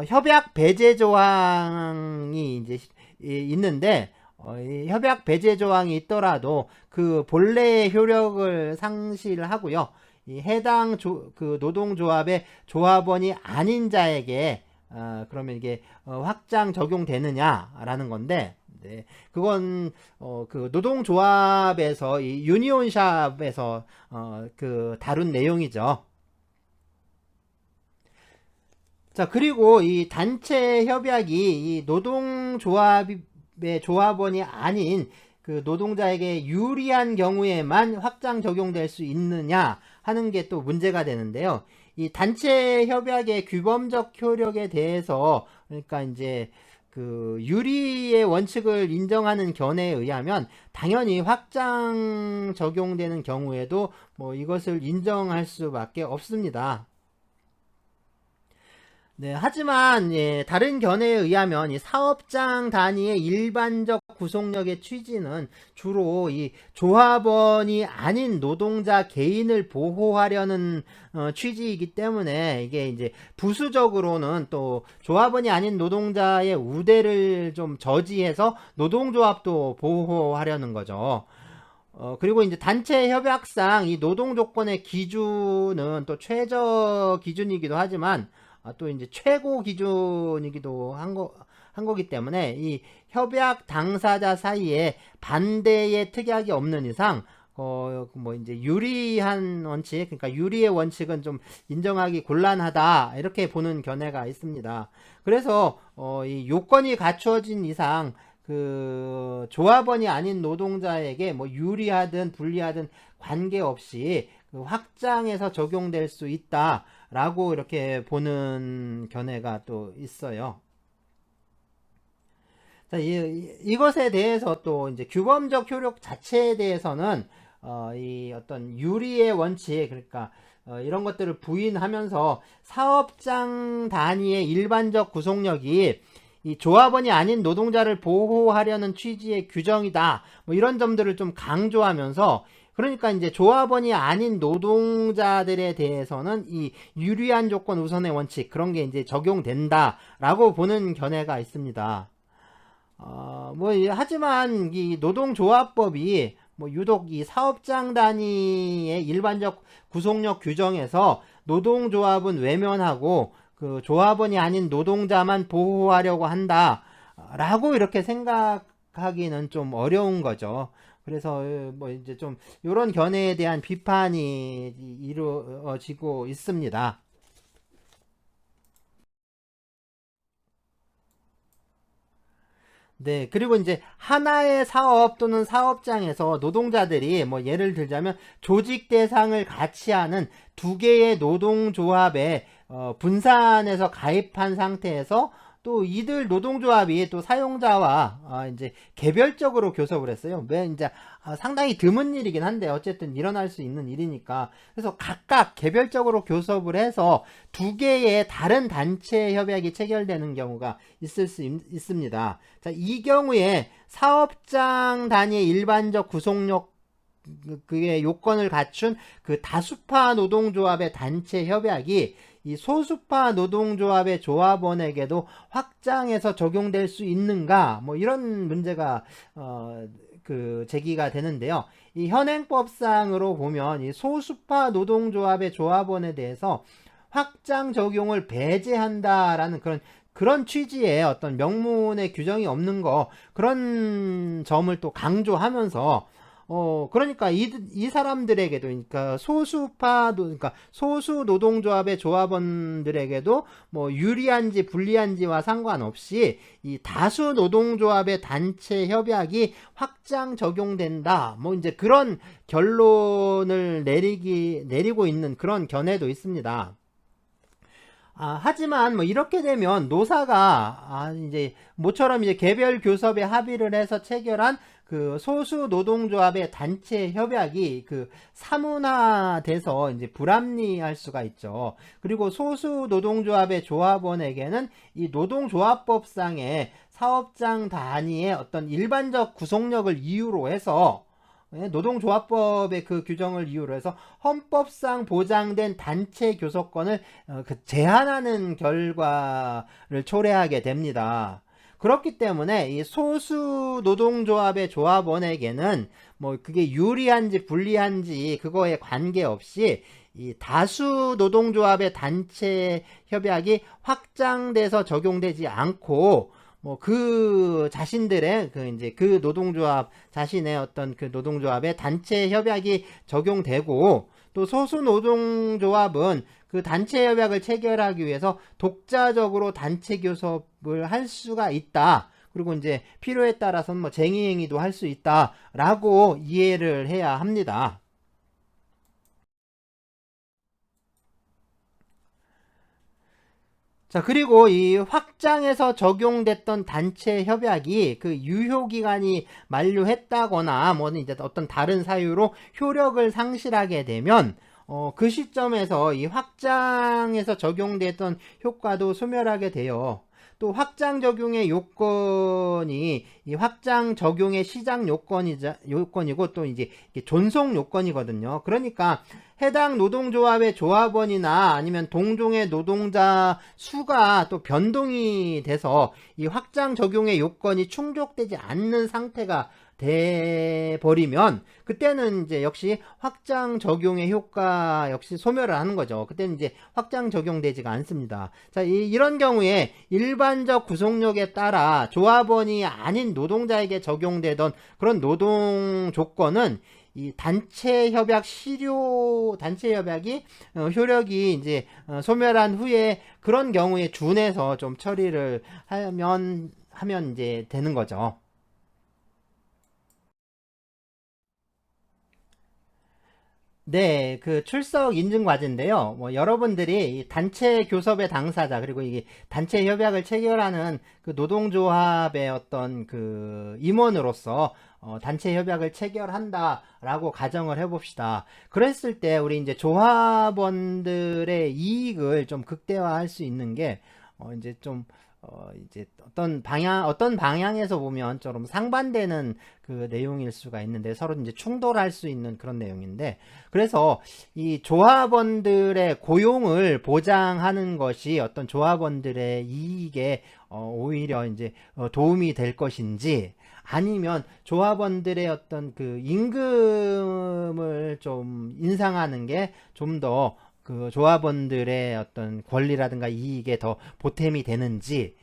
협약 배제 조항이 이제 있는데, 이 협약 배제 조항이 있더라도 그 본래의 효력을 상실하고요. 이 해당 그 노동조합의 조합원이 아닌 자에게 그러면 이게 확장 적용되느냐라는 건데, 네, 그건 그 노동조합에서 이 유니온샵에서 그 다룬 내용이죠. 자, 그리고 이 단체 협약이 이 노동조합의 조합원이 아닌 그 노동자에게 유리한 경우에만 확장 적용될 수 있느냐 하는 게 또 문제가 되는데요. 이 단체 협약의 규범적 효력에 대해서, 그러니까 이제 그 유리의 원칙을 인정하는 견해에 의하면 당연히 확장 적용되는 경우에도 뭐 이것을 인정할 수밖에 없습니다. 네, 하지만 다른 견해에 의하면 이 사업장 단위의 일반적 구속력의 취지는 주로 이 조합원이 아닌 노동자 개인을 보호하려는 취지이기 때문에 이게 이제 부수적으로는 또 조합원이 아닌 노동자의 우대를 좀 저지해서 노동조합도 보호하려는 거죠. 그리고 이제 단체 협약상 이 노동 조건의 기준은 또 최저 기준이기도 하지만 또 이제 최고 기준이기도 한 거기 때문에 이 협약 당사자 사이에 반대의 특약이 없는 이상 뭐 이제 유리한 원칙, 그러니까 유리의 원칙은 좀 인정하기 곤란하다, 이렇게 보는 견해가 있습니다. 그래서 이 요건이 갖추어진 이상 그 조합원이 아닌 노동자에게 뭐 유리하든 불리하든 관계없이 그 확장해서 적용될 수 있다라고 이렇게 보는 견해가 또 있어요. 자, 이것에 대해서 또 이제 규범적 효력 자체에 대해서는 이 어떤 유리의 원칙, 그러니까 이런 것들을 부인하면서 사업장 단위의 일반적 구속력이 이 조합원이 아닌 노동자를 보호하려는 취지의 규정이다, 뭐 이런 점들을 좀 강조하면서, 그러니까 이제 조합원이 아닌 노동자들에 대해서는 이 유리한 조건 우선의 원칙, 그런 게 이제 적용된다라고 보는 견해가 있습니다. 뭐 하지만 이 노동조합법이 뭐 유독 이 사업장 단위의 일반적 구속력 규정에서 노동조합은 외면하고 그 조합원이 아닌 노동자만 보호하려고 한다라고 이렇게 생각하기는 좀 어려운 거죠. 그래서 뭐 이제 좀 이런 견해에 대한 비판이 이루어지고 있습니다. 네, 그리고 이제 하나의 사업 또는 사업장에서 노동자들이 뭐 예를 들자면 조직 대상을 같이 하는 두 개의 노동조합에 분산해서 가입한 상태에서 또 이들 노동조합이 또 사용자와 이제 개별적으로 교섭을 했어요. 왜 이제 상당히 드문 일이긴 한데 어쨌든 일어날 수 있는 일이니까. 그래서 각각 개별적으로 교섭을 해서 두 개의 다른 단체 협약이 체결되는 경우가 있을 수 있습니다. 자, 이 경우에 사업장 단위의 일반적 구속력 그의 요건을 갖춘 그 다수파 노동조합의 단체 협약이 이 소수파 노동조합의 조합원에게도 확장해서 적용될 수 있는가, 뭐 이런 문제가 그 제기가 되는데요. 이 현행법상으로 보면 이 소수파 노동조합의 조합원에 대해서 확장 적용을 배제한다라는 그런 취지의 어떤 명문의 규정이 없는 거, 그런 점을 또 강조하면서 그러니까 이 사람들에게도, 그러니까 그러니까 소수 노동조합의 조합원들에게도 뭐 유리한지 불리한지와 상관없이 이 다수 노동조합의 단체 협약이 확장 적용된다, 뭐 이제 그런 결론을 내리고 있는 그런 견해도 있습니다. 하지만 뭐 이렇게 되면 노사가 이제 모처럼 이제 개별 교섭에 합의를 해서 체결한 그 소수 노동조합의 단체 협약이 그 사문화돼서 이제 불합리할 수가 있죠. 그리고 소수 노동조합의 조합원에게는 이 노동조합법상의 사업장 단위의 어떤 일반적 구속력을 이유로 해서 노동조합법의 그 규정을 이유로 해서 헌법상 보장된 단체 교섭권을 제한하는 결과를 초래하게 됩니다. 그렇기 때문에 이 소수 노동조합의 조합원에게는 뭐 그게 유리한지 불리한지 그거에 관계없이 이 다수 노동조합의 단체 협약이 확장돼서 적용되지 않고 뭐 그 자신들의 그 이제 그 노동조합 자신의 어떤 그 노동조합의 단체 협약이 적용되고 또 소수 노동조합은 그 단체 협약을 체결하기 위해서 독자적으로 단체 교섭을 할 수가 있다. 그리고 이제 필요에 따라서는 뭐 쟁의행위도 할 수 있다라고 이해를 해야 합니다. 자, 그리고 이 확장해서 적용됐던 단체 협약이 그 유효기간이 만료했다거나 뭐 이제 어떤 다른 사유로 효력을 상실하게 되면 그 시점에서 이 확장해서 적용됐던 효과도 소멸하게 돼요. 또 확장 적용의 요건이 이 확장 적용의 시작 요건이고 또 이제 존속 요건이거든요. 그러니까 해당 노동조합의 조합원이나 아니면 동종의 노동자 수가 또 변동이 돼서 이 확장 적용의 요건이 충족되지 않는 상태가 돼 버리면 그때는 이제 역시 확장 적용의 효과 역시 소멸을 하는 거죠. 그때는 이제 확장 적용되지가 않습니다. 자, 이런 경우에 일반적 구속력에 따라 조합원이 아닌 노동자에게 적용되던 그런 노동 조건은 이 단체 협약 단체 협약이 효력이 이제 소멸한 후에 그런 경우에 준해서 좀 처리를 하면 이제 되는 거죠. 네, 그 출석 인증 과제인데요. 뭐 여러분들이 이 단체 교섭의 당사자 그리고 이 단체 협약을 체결하는 그 노동조합의 어떤 그 임원으로서 단체 협약을 체결한다라고 가정을 해봅시다. 그랬을 때 우리 이제 조합원들의 이익을 좀 극대화할 수 있는 게 이제 좀 이제 어떤 방향에서 보면 좀 상반되는 그 내용일 수가 있는데 서로 이제 충돌할 수 있는 그런 내용인데 그래서 이 조합원들의 고용을 보장하는 것이 어떤 조합원들의 이익에 오히려 이제 도움이 될 것인지 아니면 조합원들의 어떤 그 임금을 좀 인상하는 게 좀 더 그 조합원들의 어떤 권리라든가 이익에 더 보탬이 되는지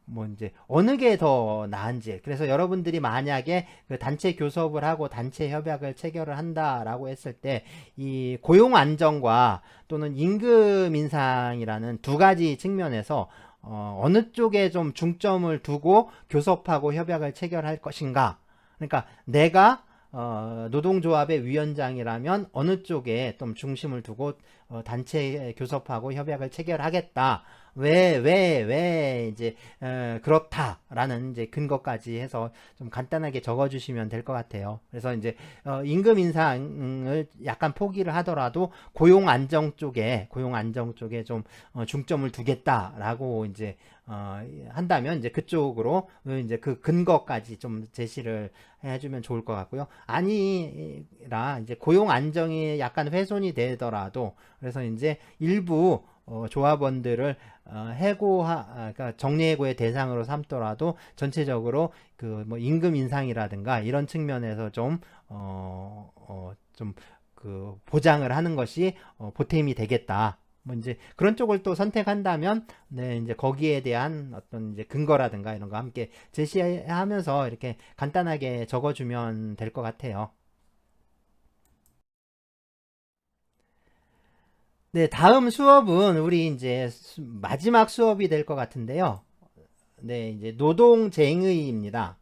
뭐 이제 어느 게 더 나은지 그래서 여러분들이 만약에 그 단체 교섭을 하고 단체 협약을 체결을 한다라고 했을 때 이 고용 안정과 또는 임금 인상이라는 두 가지 측면에서 어느 쪽에 좀 중점을 두고 교섭하고 협약을 체결할 것인가 그러니까 내가 노동조합의 위원장이라면 어느 쪽에 좀 중심을 두고 단체 교섭하고 협약을 체결하겠다. 왜 이제 그렇다라는 이제 근거까지 해서 좀 간단하게 적어주시면 될 것 같아요. 그래서 이제 임금 인상을 약간 포기를 하더라도 고용 안정 쪽에 좀 중점을 두겠다라고 이제 한다면 이제 그쪽으로 이제 그 근거까지 좀 제시를 해주면 좋을 것 같고요. 아니라 이제 고용 안정이 약간 훼손이 되더라도 그래서 이제 일부 조합원들을 그러니까 정리해고의 대상으로 삼더라도 전체적으로 그 뭐 임금 인상이라든가 이런 측면에서 좀 그 보장을 하는 것이 보탬이 되겠다. 뭐 이제 그런 쪽을 또 선택한다면 네 이제 거기에 대한 어떤 이제 근거라든가 이런 거 함께 제시하면서 이렇게 간단하게 적어주면 될 것 같아요. 네, 다음 수업은 우리 이제 마지막 수업이 될 것 같은데요. 네, 이제 노동쟁의입니다.